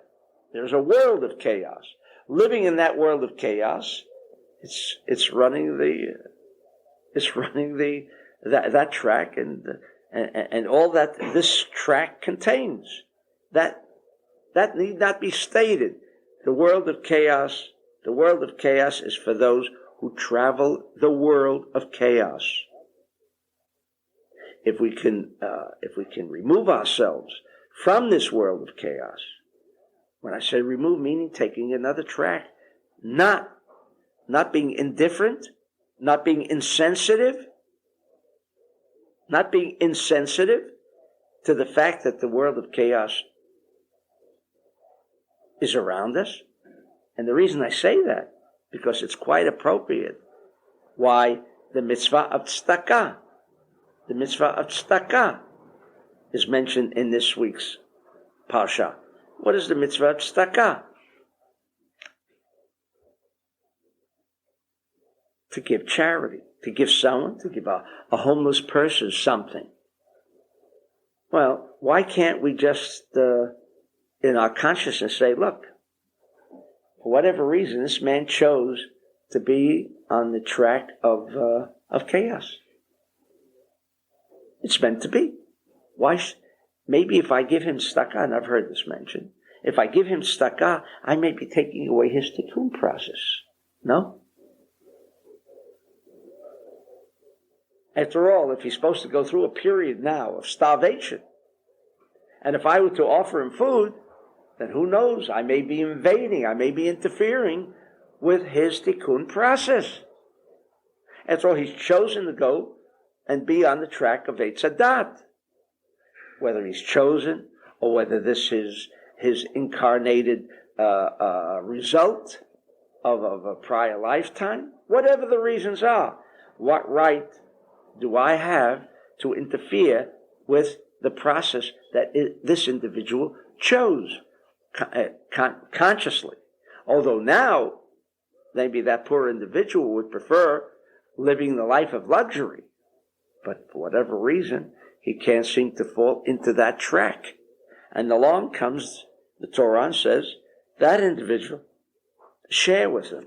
[SPEAKER 1] There's a world of chaos. Living in that world of chaos, it's running that track and all that this track contains. That need not be stated. The world of chaos is for those who travel the world of chaos. If we can remove ourselves from this world of chaos, when I say remove, meaning taking another track, not being indifferent, not being insensitive to the fact that the world of chaos is around us. And the reason I say that, because it's quite appropriate why the mitzvah of tzedakah, is mentioned in this week's Parshat. What is the mitzvah of tzedakah? To give charity, to give a homeless person something. Well, why can't we just, in our consciousness, say, look, for whatever reason, this man chose to be on the track of chaos. It's meant to be. Why? Maybe if I give him tzedakah, and I've heard this mentioned, if I give him tzedakah, I may be taking away his tikkun process. No? After all, if he's supposed to go through a period now of starvation, and if I were to offer him food, then who knows? I may be interfering with his tikkun process. After all, he's chosen to go and be on the track of Eitz Hadat. Whether he's chosen, or whether this is his incarnated result of a prior lifetime, whatever the reasons are, what right do I have to interfere with the process that this individual chose consciously? Although now, maybe that poor individual would prefer living the life of luxury, but for whatever reason, he can't seem to fall into that track. And along comes the Torah and says, that individual, share with him.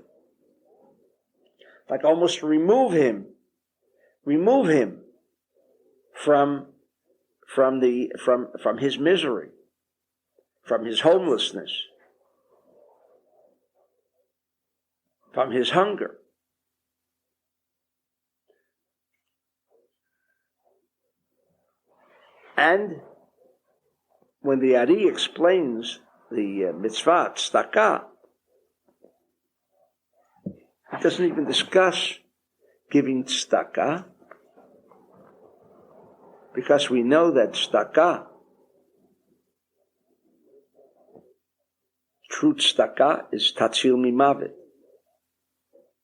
[SPEAKER 1] Like almost remove him from from his misery, from his homelessness, from his hunger. And when the Ari explains the mitzvah, tzedakah, he doesn't even discuss giving tzedakah, because we know that tzedakah, true tzedakah, is tatzil mimavet.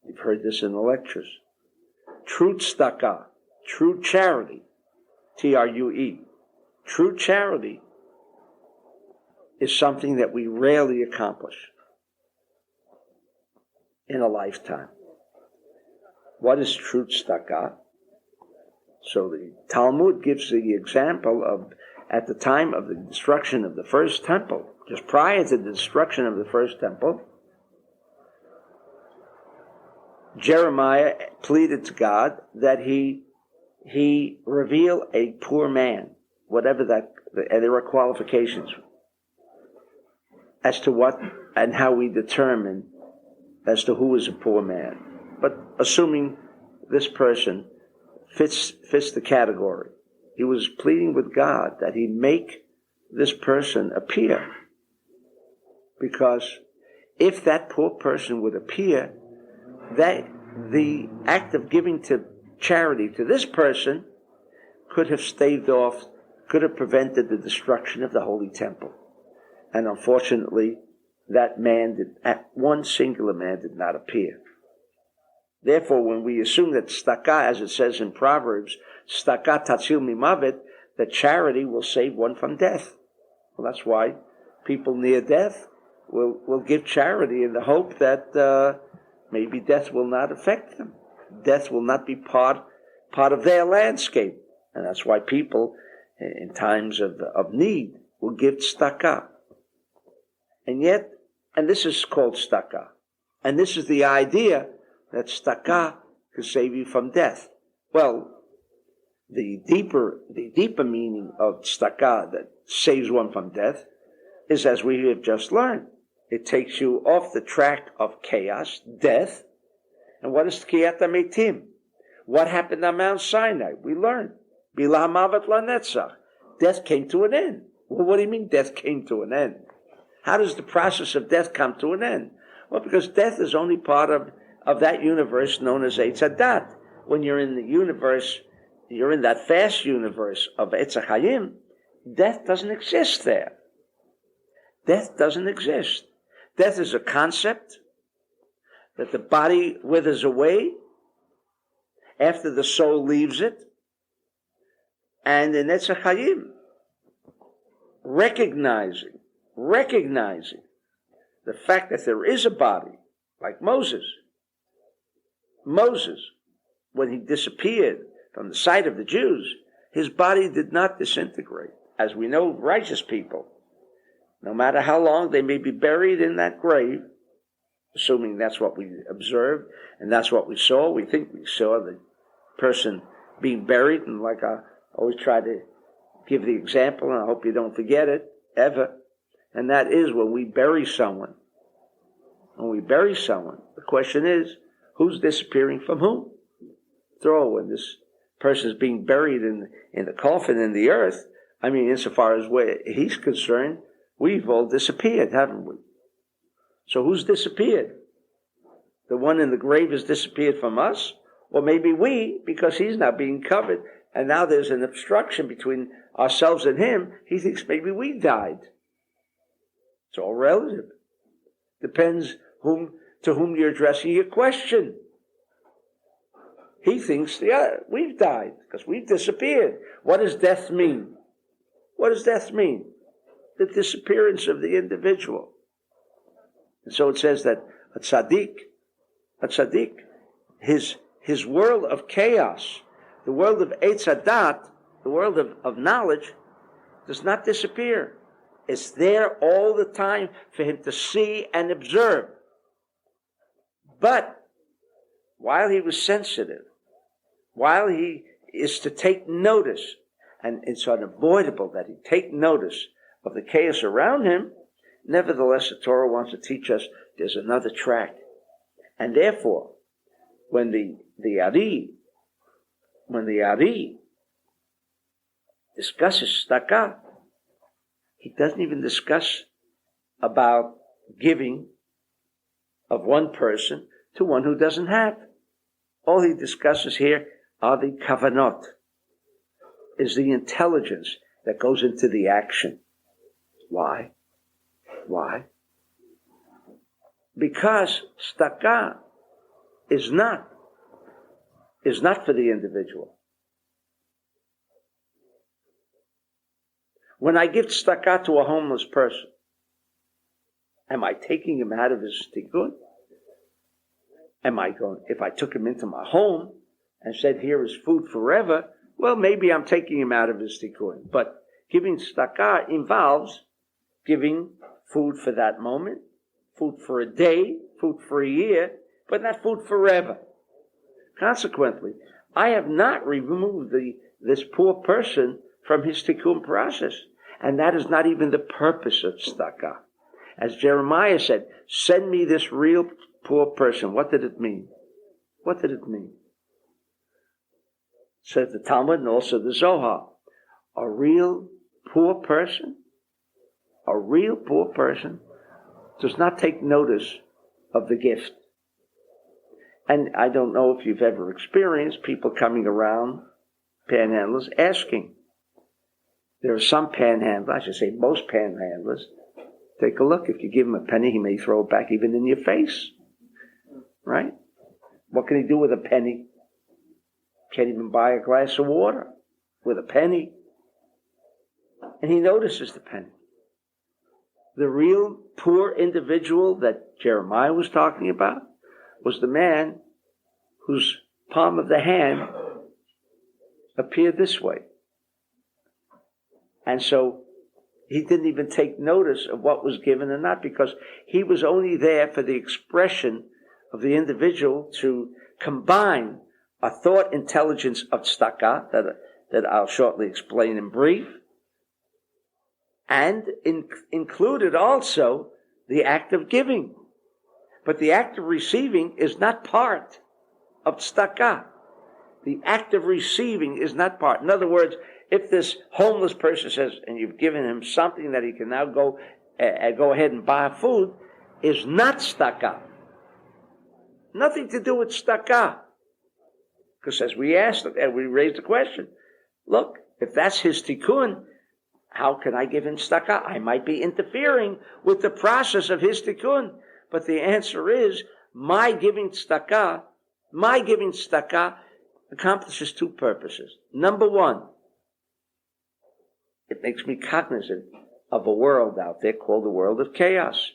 [SPEAKER 1] You've heard this in the lectures. True tzedakah, true charity, True, true charity is something that we rarely accomplish in a lifetime. What is true tzedakah? So the Talmud gives the example of, at the time of the destruction of the first temple, just prior to the destruction of the first temple, Jeremiah pleaded to God that he reveal a poor man, whatever that, and there are qualifications as to what and how we determine as to who is a poor man. But assuming this person fits the category, he was pleading with God that he make this person appear. Because if that poor person would appear, that the act of giving to charity to this person could have staved off, could have prevented the destruction of the Holy Temple. And unfortunately, that one singular man did not appear. Therefore, when we assume that tzedakah, as it says in Proverbs, tzedakah tatzil mimavet, that charity will save one from death. Well, that's why people near death will give charity in the hope that maybe death will not affect them. Death will not be part of their landscape. And that's why people, in times of need, will give tzedakah. And this is called tzedakah. And this is the idea that tzedakah can save you from death. Well, the deeper meaning of tzedakah that saves one from death is, as we have just learned, it takes you off the track of chaos, death. And what is Tkiyat HaMeitim? What happened on Mount Sinai? We learned. Bila hamavet lanetzach. Death came to an end. Well, what do you mean death came to an end? How does the process of death come to an end? Well, because death is only part of that universe known as Eitz Hadat. When you're in the universe, you're in that vast universe of Eitz HaChaim, death doesn't exist there. Death doesn't exist. Death is a concept that the body withers away after the soul leaves it. And in Eitz HaChaim, recognizing the fact that there is a body, like Moses, when he disappeared from the sight of the Jews, his body did not disintegrate. As we know, righteous people, no matter how long they may be buried in that grave, assuming that's what we observed and that's what we saw, we think we saw the person being buried, and like I always try to give the example, and I hope you don't forget it, ever, and that is when we bury someone. When we bury someone, the question is, who's disappearing from whom? When this person is being buried in the coffin in the earth, I mean, insofar as where he's concerned, we've all disappeared, haven't we? So who's disappeared? The one in the grave has disappeared from us? Or maybe we, because he's not being covered, and now there's an obstruction between ourselves and him, he thinks maybe we died. It's all relative. Depends to whom you're addressing your question. He thinks, we've died, because we've disappeared. What does death mean? What does death mean? The disappearance of the individual. And so it says that a tzaddik, his world of chaos, the world of Eitz Hadat, the world of knowledge, does not disappear. It's there all the time for him to see and observe. But while he was sensitive, while he is to take notice and it's unavoidable that he take notice of the chaos around him. Nevertheless, the Torah wants to teach us there's another track. And therefore, when the Ari discusses tzedakah, he doesn't even discuss about giving of one person to one who doesn't have. All he discusses here are the kavanot, is the intelligence that goes into the action. Why? Why? Because tzedakah is not for the individual. When I give tzedakah to a homeless person, am I taking him out of his tikkun? Am I going, if I took him into my home and said, here is food forever, well, maybe I'm taking him out of his tikkun. But giving tzedakah involves giving food for that moment, food for a day, food for a year, but not food forever. Consequently, I have not removed this poor person from his tikkun process. And that is not even the purpose of tzedakah. As Jeremiah said, send me this real poor person. What did it mean? What did it mean? Says the Talmud and also the Zohar. A real poor person does not take notice of the gift. And I don't know if you've ever experienced people coming around, panhandlers, asking. There are some panhandlers, I should say most panhandlers, take a look. If you give him a penny, he may throw it back even in your face. Right? What can he do with a penny? Can't even buy a glass of water with a penny. And he notices the penny. The real poor individual that Jeremiah was talking about was the man whose palm of the hand appeared this way. And so he didn't even take notice of what was given or not, because he was only there for the expression of the individual to combine a thought intelligence of tzedakah that I'll shortly explain in brief, and included also the act of giving. But the act of receiving is not part of tzedakah. The act of receiving is not part. In other words, if this homeless person says, and you've given him something that he can now go ahead and buy food, is not tzedakah. Nothing to do with tzedakah. Because as we asked, and we raised the question, look, if that's his tikkun, how can I give him tzedakah? I might be interfering with the process of his tikkun. But the answer is, my giving tzedakah accomplishes two purposes. Number one, it makes me cognizant of a world out there called the world of chaos.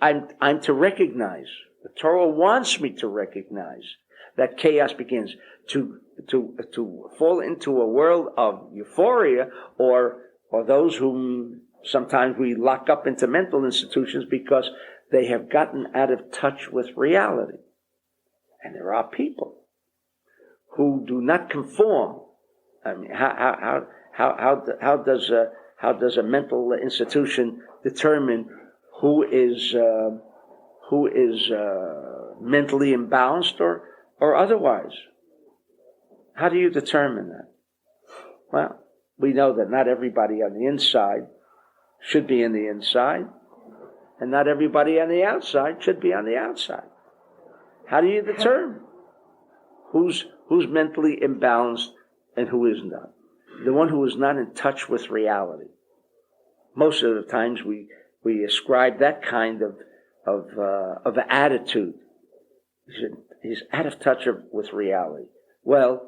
[SPEAKER 1] I'm to recognize, the Torah wants me to recognize that chaos begins to fall into a world of euphoria, or those whom sometimes we lock up into mental institutions because they have gotten out of touch with reality. And there are people who do not conform. I mean, how does a mental institution determine who is mentally imbalanced or otherwise? How do you determine that? Well, we know that not everybody on the inside should be in the inside, and not everybody on the outside should be on the outside. How do you determine who's mentally imbalanced and who is not? The one who is not in touch with reality. Most of the times we ascribe that kind of attitude. He's out of touch with reality. Well,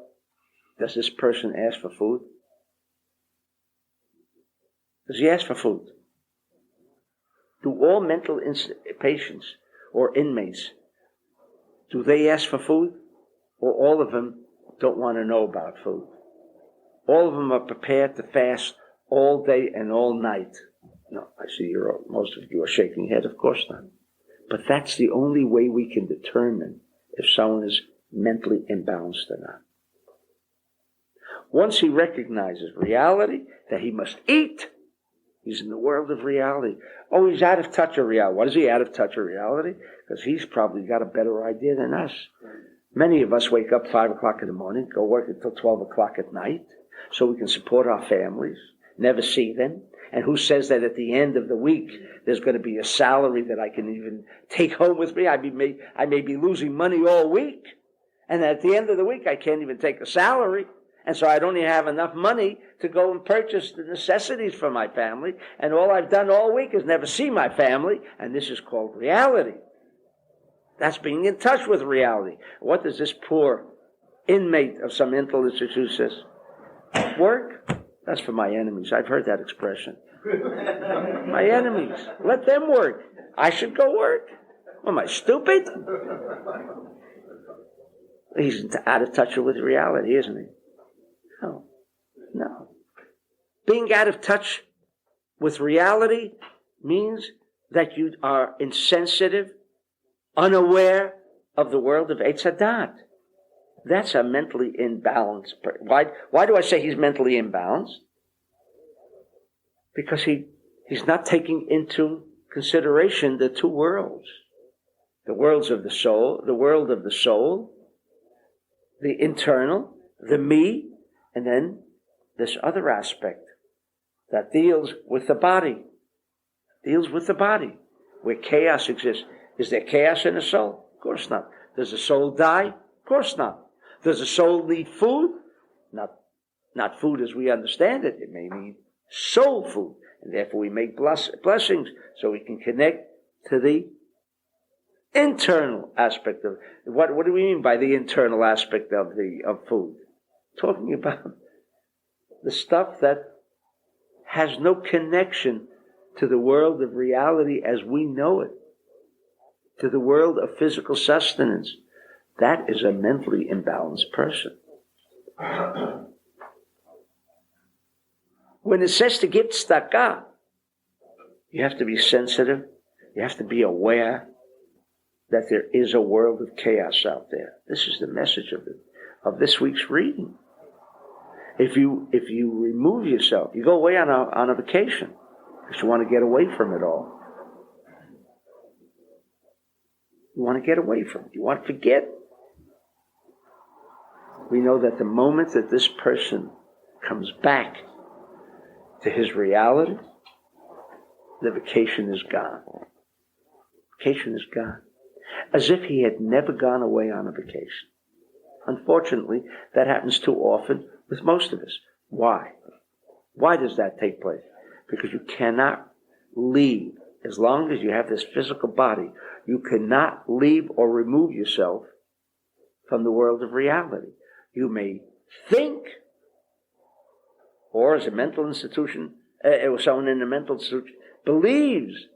[SPEAKER 1] does this person ask for food? Does he ask for food? Do all mental patients or inmates, do they ask for food? Or all of them don't want to know about food? All of them are prepared to fast all day and all night. No, I see most of you are shaking your head. Of course not. But that's the only way we can determine if someone is mentally imbalanced or not. Once he recognizes reality, that he must eat, he's in the world of reality. Oh, he's out of touch of reality. What is he out of touch of reality? Because he's probably got a better idea than us. Many of us wake up 5 o'clock in the morning, go work until 12 o'clock at night, so we can support our families, never see them. And who says that at the end of the week there's going to be a salary that I can even take home with me? I may be losing money all week. And at the end of the week I can't even take a salary. And so I don't even have enough money to go and purchase the necessities for my family. And all I've done all week is never see my family. And this is called reality. That's being in touch with reality. What does this poor inmate of some mental institute says? Work? That's for my enemies. I've heard that expression. My enemies. Let them work. I should go work. Am I stupid? He's out of touch with reality, isn't he? No. Being out of touch with reality means that you are insensitive, unaware of the world of Eitz Hadat. That's a mentally imbalanced person. Why do I say he's mentally imbalanced? Because he's not taking into consideration the two worlds. The worlds of the soul, the world of the soul, the internal, the me, and then this other aspect that deals with the body. Where chaos exists. Is there chaos in the soul? Of course not. Does the soul die? Of course not. Does the soul need food? Not food as we understand it. It may need soul food. And therefore we make blessings so we can connect to the internal aspect of what do we mean by the internal aspect of food? Talking about the stuff that has no connection to the world of reality as we know it, to the world of physical sustenance. That is a mentally imbalanced person. When it says to give tzedakah, you have to be sensitive. You have to be aware that there is a world of chaos out there. This is the message of this week's reading. If you remove yourself, you go away on a vacation because you want to get away from it all. You want to get away from it. You want to forget. We know that the moment that this person comes back to his reality, the vacation is gone. Vacation is gone. As if he had never gone away on a vacation. Unfortunately, that happens too often with most of us. Why? Why does that take place? Because you cannot leave. As long as you have this physical body, you cannot leave or remove yourself from the world of reality. You may think, or as a mental institution, or someone in a mental institution believes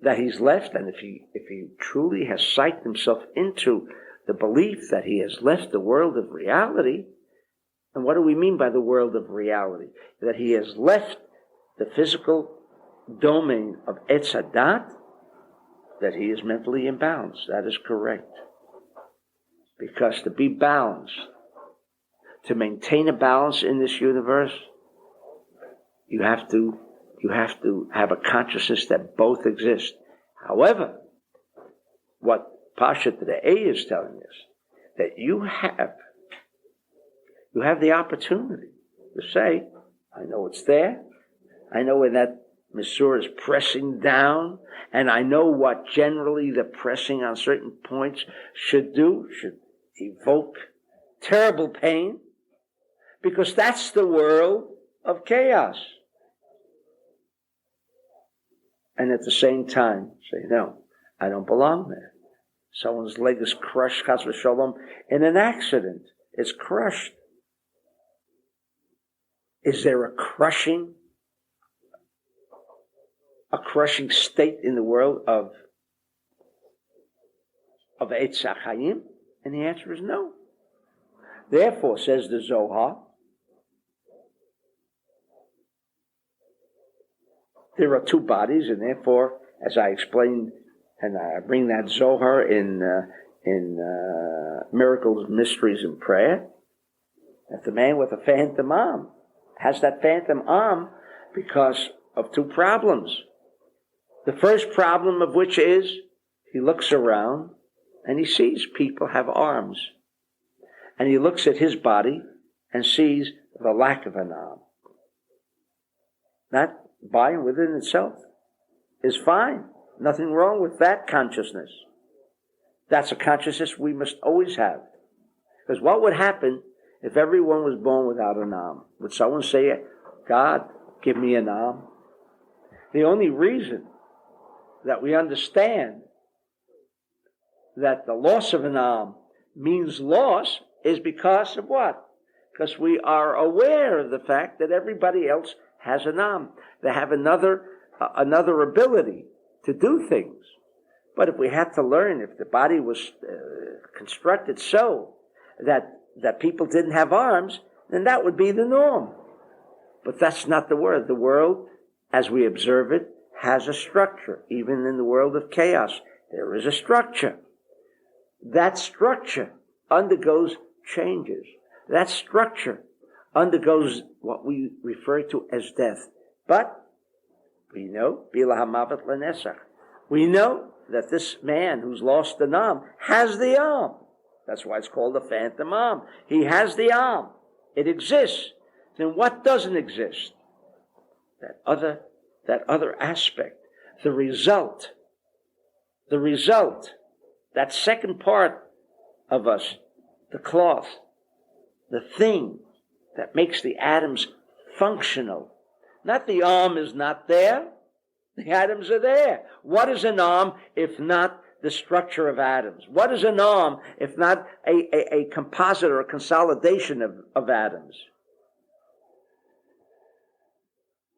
[SPEAKER 1] that he's left, and if he truly has psyched himself into the belief that he has left the world of reality, and what do we mean by the world of reality? That he has left the physical domain of Eitz Hadat, that he is mentally imbalanced. That is correct. Because to be balanced, to maintain a balance in this universe, you have to have a consciousness that both exist. However, what Parshat the Ari is telling us, that you have the opportunity to say, I know it's there. I know when that Masur is pressing down, and I know what generally the pressing on certain points should do, should evoke terrible pain, because that's the world of chaos. And at the same time, say, no, I don't belong there. Someone's leg is crushed, chas v'shalom, in an accident. It's crushed. Is there a crushing state in the world of Eitz HaChaim? And the answer is no. Therefore, says the Zohar, there are two bodies, and therefore, as I explained, and I bring that Zohar in Miracles, Mysteries, and Prayer, that the man with a phantom arm has that phantom arm because of two problems. The first problem of which is he looks around and he sees people have arms. And he looks at his body and sees the lack of an arm. That, by and within itself, is fine. Nothing wrong with that consciousness. That's a consciousness we must always have. Because what would happen if everyone was born without an arm? Would someone say, God, give me an arm? The only reason that we understand that the loss of an arm means loss is because of what? Because we are aware of the fact that everybody else has an arm. They have another ability to do things. But if we had to learn, if the body was constructed so that people didn't have arms, then that would be the norm. But that's not the world. The world, as we observe it, has a structure. Even in the world of chaos, there is a structure. That structure undergoes changes. That structure undergoes what we refer to as death. But we know, we know that this man who's lost an arm has the arm. That's why it's called a phantom arm. He has the arm. It exists. Then what doesn't exist? That other aspect. The result. That second part of us, the cloth, the thing that makes the atoms functional. Not the arm is not there. The atoms are there. What is an arm if not the structure of atoms? What is an arm if not a composite or a consolidation of atoms?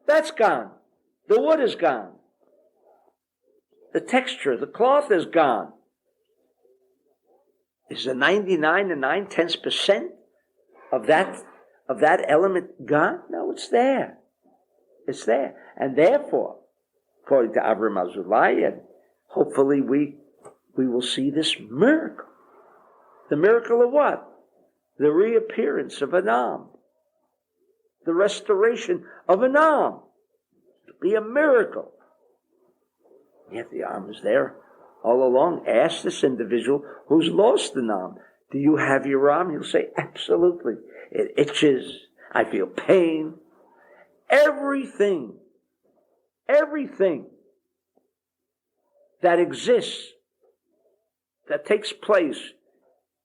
[SPEAKER 1] That's gone. The wood is gone. The texture, the cloth is gone. Is the 99 and 9/10% of that element gone? No, it's there. It's there. And therefore, according to Avram Azulai, and hopefully we will see this miracle. The miracle of what? The reappearance of an arm. The restoration of an arm. It'll be a miracle. Yet the arm is there all along. Ask this individual who's lost an arm, do you have your arm? He'll say, absolutely. It itches. I feel pain. Everything that exists, that takes place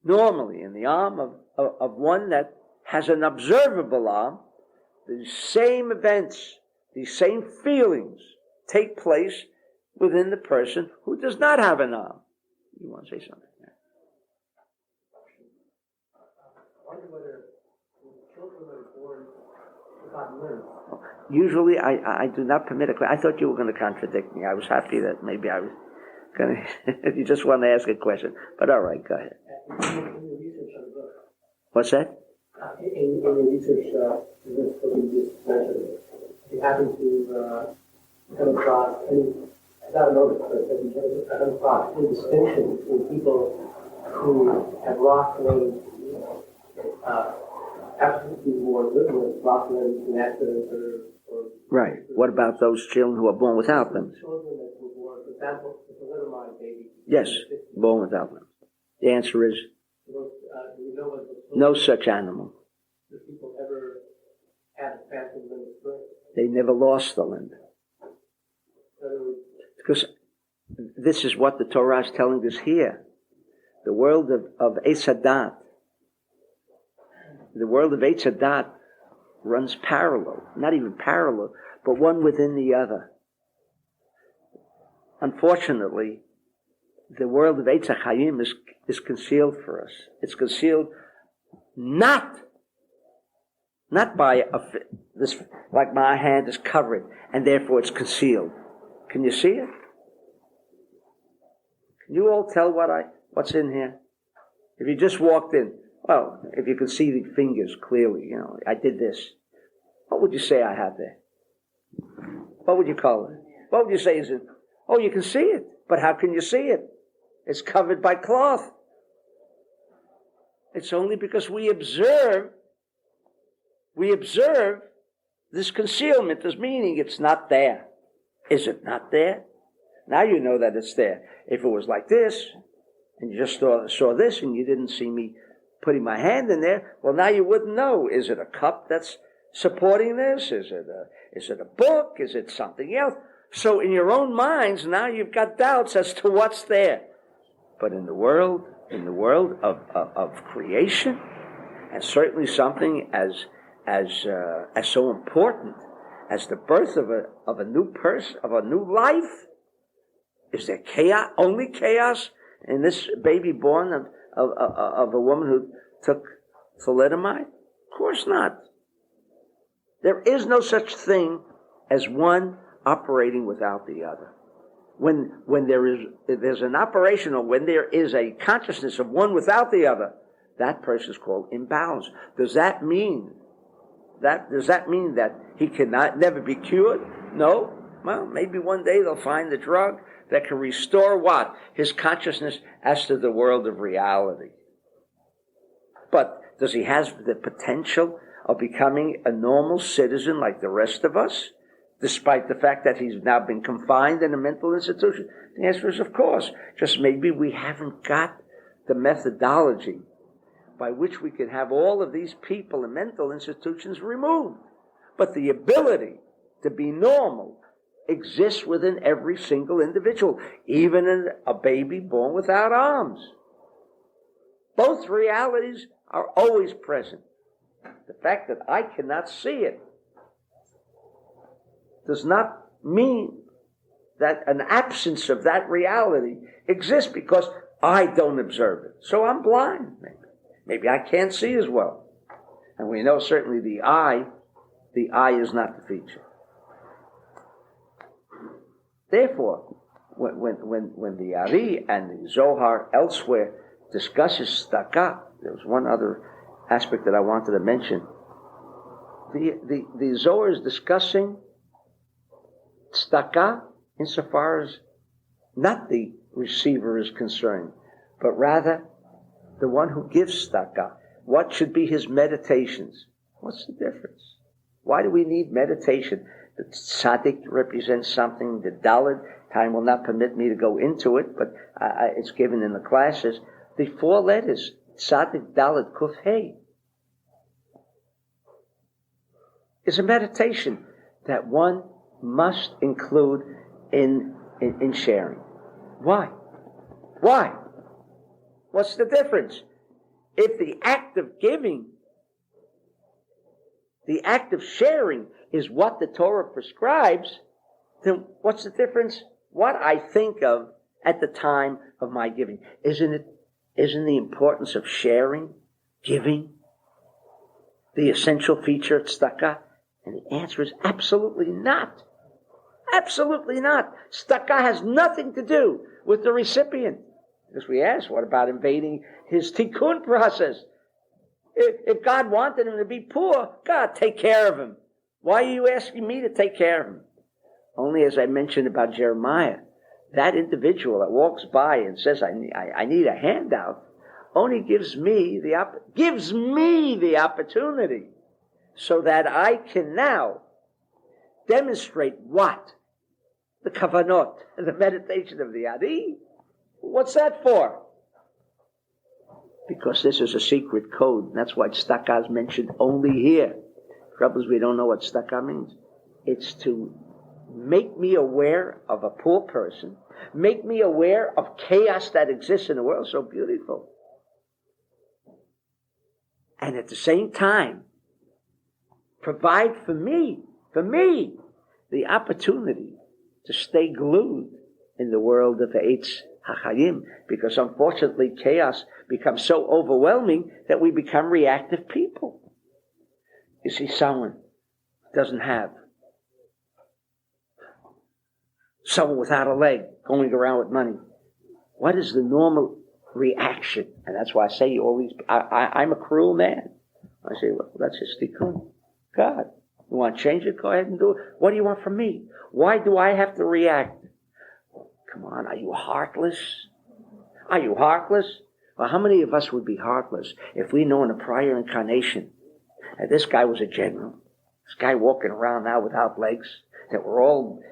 [SPEAKER 1] normally in the arm of one that has an observable arm, these same events, these same feelings take place within the person who does not have an arm. You want to say something?
[SPEAKER 3] I wonder whether children that are born without limbs.
[SPEAKER 1] Usually, I do not permit a question. I thought you were going to contradict me. I was happy that maybe I was going to. You just want to ask a question, but all right, go ahead.
[SPEAKER 3] In your research on the book.
[SPEAKER 1] What's that?
[SPEAKER 3] In your research, in this book you just mentioned, you happen to come across any, not notice, but you come across any distinction between people who have lost limbs, absolutely more literally lost limbs in accidents or
[SPEAKER 1] Right. What about those children who are born without limbs?
[SPEAKER 3] children that were born, for example, if a little mind baby.
[SPEAKER 1] Yes, born without limbs. The answer is
[SPEAKER 3] Do you know what the
[SPEAKER 1] no such animal.
[SPEAKER 3] do people ever have a phantom limb birth?
[SPEAKER 1] They never lost the limb. Because this is what the Torah is telling us here. The world of Eitz Hadat. The world of Eitz Hadat runs parallel. Not even parallel, but one within the other. Unfortunately, the world of Eitz HaChaim is concealed for us. It's concealed not by this, like my hand is covered, and therefore it's concealed. Can you see it? Can you all tell what's in here? If you just walked in, well, if you could see the fingers clearly, I did this. What would you say I have there? What would you call it? What would you say is in? Oh, you can see it. But how can you see it? It's covered by cloth. It's only because we observe we observe this concealment as meaning it's not there. Is it not there? Now you know that it's there. If it was like this, and you just saw this and you didn't see me putting my hand in there, well, now you wouldn't know. Is it a cup that's supporting this? Is it a book? Is it something else? So in your own minds, now you've got doubts as to what's there. But in the world of creation, and certainly something as so important as the birth of a new person, of a new life, is there chaos? Only chaos in this baby born of a woman who took thalidomide? Of course not. There is no such thing as one operating without the other. When there's an operation, or when there is a consciousness of one without the other, that person is called imbalance. Does that mean that he cannot never be cured? No. Well, maybe one day they'll find the drug that can restore what? His consciousness as to the world of reality. But does he have the potential of becoming a normal citizen like the rest of us, despite the fact that he's now been confined in a mental institution? The answer is of course. Just maybe we haven't got the methodology by which we can have all of these people in mental institutions removed. But the ability to be normal exists within every single individual, even in a baby born without arms. Both realities are always present. The fact that I cannot see it does not mean that an absence of that reality exists because I don't observe it. So I'm blind, maybe. Maybe I can't see as well. And we know certainly the eye is not the feature. Therefore, when the Ari and the Zohar elsewhere discusses tzedakah, there was one other aspect that I wanted to mention. The Zohar is discussing tzedakah insofar as not the receiver is concerned, but rather the one who gives tzedakah. What should be his meditations? What's the difference? Why do we need meditation? The tzaddik represents something. The daled, time will not permit me to go into it, but it's given in the classes. The 4 letters, tzaddik, daled, kuf, hey, is a meditation that one must include in sharing. Why? Why? What's the difference? If the act of giving, the act of sharing is what the Torah prescribes, then what's the difference? What I think of at the time of my giving. Isn't the importance of sharing, giving, the essential feature of tzedakah? And the answer is absolutely not. Absolutely not. Tzedakah has nothing to do with the recipient. Because we ask, what about invading his tikkun process? If God wanted him to be poor, God, take care of him. Why are you asking me to take care of him? Only as I mentioned about Jeremiah, that individual that walks by and says, I need a handout, only gives me the opportunity so that I can now demonstrate what? The kavanot, the meditation of the Ari. What's that for? Because this is a secret code. And that's why tzedakah is mentioned only here. Trouble is we don't know what tzedakah means. It's to make me aware of a poor person, make me aware of chaos that exists in the world, so beautiful. And at the same time, provide for me, the opportunity to stay glued in the world of Eitz HaChayim, because unfortunately chaos becomes so overwhelming that we become reactive people. You see, someone doesn't have, someone without a leg going around with money. What is the normal reaction? And that's why I say I'm a cruel man. I say, well, that's his tikkun. God, you want to change it? Go ahead and do it. What do you want from me? Why do I have to react? Come on, are you heartless? Are you heartless? Well, how many of us would be heartless if we know in a prior incarnation And this guy was a general. This guy walking around now without legs. That we're all,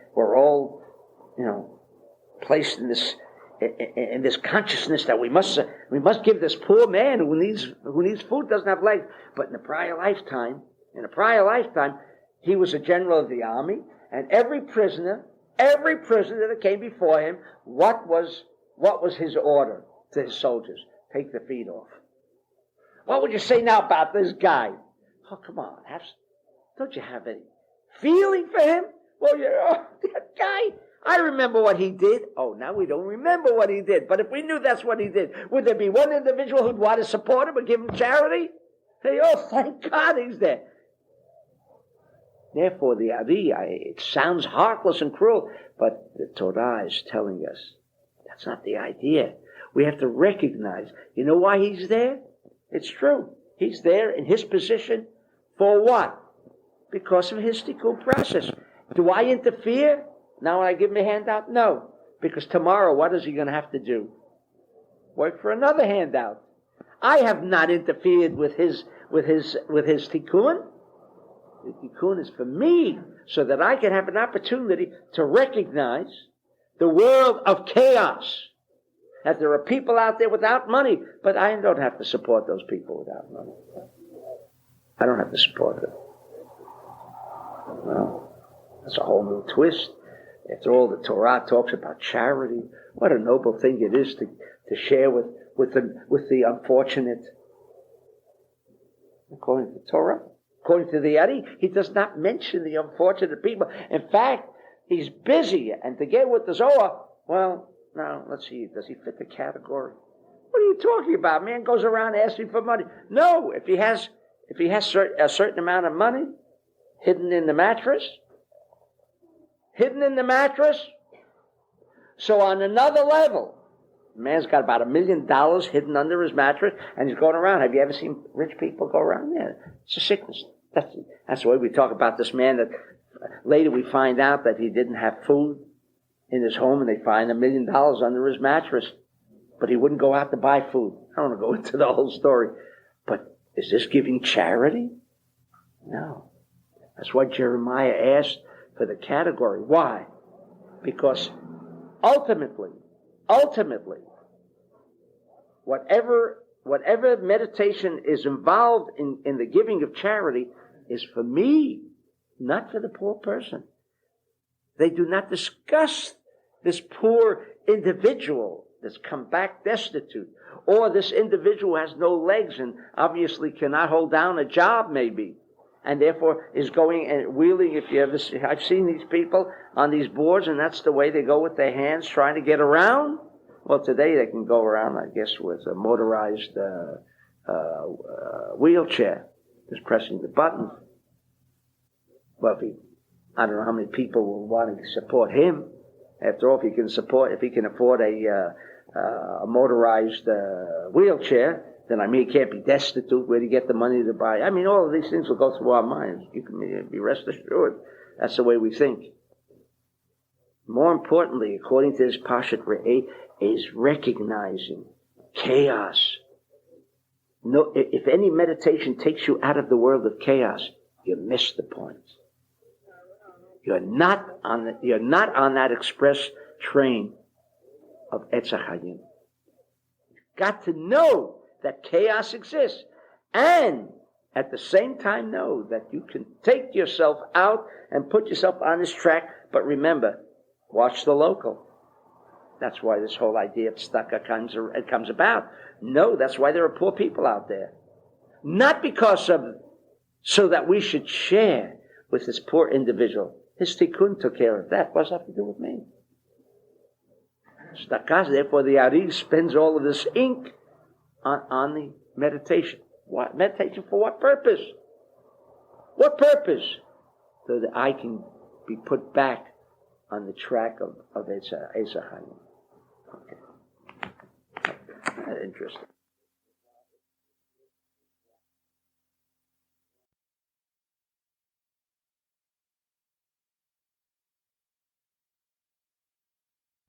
[SPEAKER 1] placed in this consciousness that we must give this poor man who needs food, doesn't have legs. But in a prior lifetime, he was a general of the army, and every prisoner that came before him, what was his order to his soldiers? Take the feet off. What would you say now about this guy? Oh, come on, don't you have any feeling for him? Well, that guy, I remember what he did. Oh, now we don't remember what he did. But if we knew that's what he did, would there be one individual who'd want to support him or give him charity? Say, oh, thank God he's there. Therefore, the Ari, it sounds heartless and cruel, but the Torah is telling us that's not the idea. We have to recognize, you know why he's there? It's true. He's there in his position for what? Because of his tikkun process. Do I interfere? Now when I give him a handout? No. Because tomorrow, what is he going to have to do? Work for another handout. I have not interfered with his tikkun. The tikkun is for me, so that I can have an opportunity to recognize the world of chaos. That there are people out there without money, but I don't have to support those people without money. I don't have to support them. Well, that's a whole new twist. After all, the Torah talks about charity. What a noble thing it is to share with the unfortunate. According to Torah, according to the Ari, he does not mention the unfortunate people. In fact, he's busy, and to get with the Zohar, well, now let's see, does he fit the category? What are you talking about? Man goes around asking for money. No, if he has a certain amount of money hidden in the mattress. So on another level, the man's got about $1 million hidden under his mattress, and he's going around. Have you ever seen rich people go around? Yeah, it's a sickness. That's the way we talk about this man that later we find out that he didn't have food in his home, and they find $1 million under his mattress, but he wouldn't go out to buy food. I don't want to go into the whole story, but is this giving charity? No. That's why Jeremiah asked for the category. Why? Because ultimately, whatever meditation is involved in the giving of charity is for me, not for the poor person. They do not discuss this poor individual that's come back destitute, or this individual has no legs and obviously cannot hold down a job maybe, and therefore is going and wheeling. If you ever see, I've seen these people on these boards, and that's the way they go with their hands trying to get around. Well, today they can go around, I guess, with a motorized wheelchair, just pressing the buttons. Well, I don't know how many people will want to support him. After all, if he can afford a motorized wheelchair, then he can't be destitute. Where to get the money to buy? All of these things will go through our minds. You can be rest assured. That's the way we think. More importantly, according to this Parshat, is recognizing chaos. No, if any meditation takes you out of the world of chaos, you miss the point. You're not on that express train of Etz HaChaim. You've got to know that chaos exists, and at the same time know that you can take yourself out and put yourself on this track. But remember, watch the local. That's why this whole idea of tzedakah comes about. No, that's why there are poor people out there. Not so that we should share with this poor individual. His tikkun took care of that. What does that have to do with me? Tzedakah, therefore the Ari spends all of this ink on the meditation. What meditation for? What purpose? What purpose? So that I can be put back on the track of Etz HaChaim. Okay. Interesting.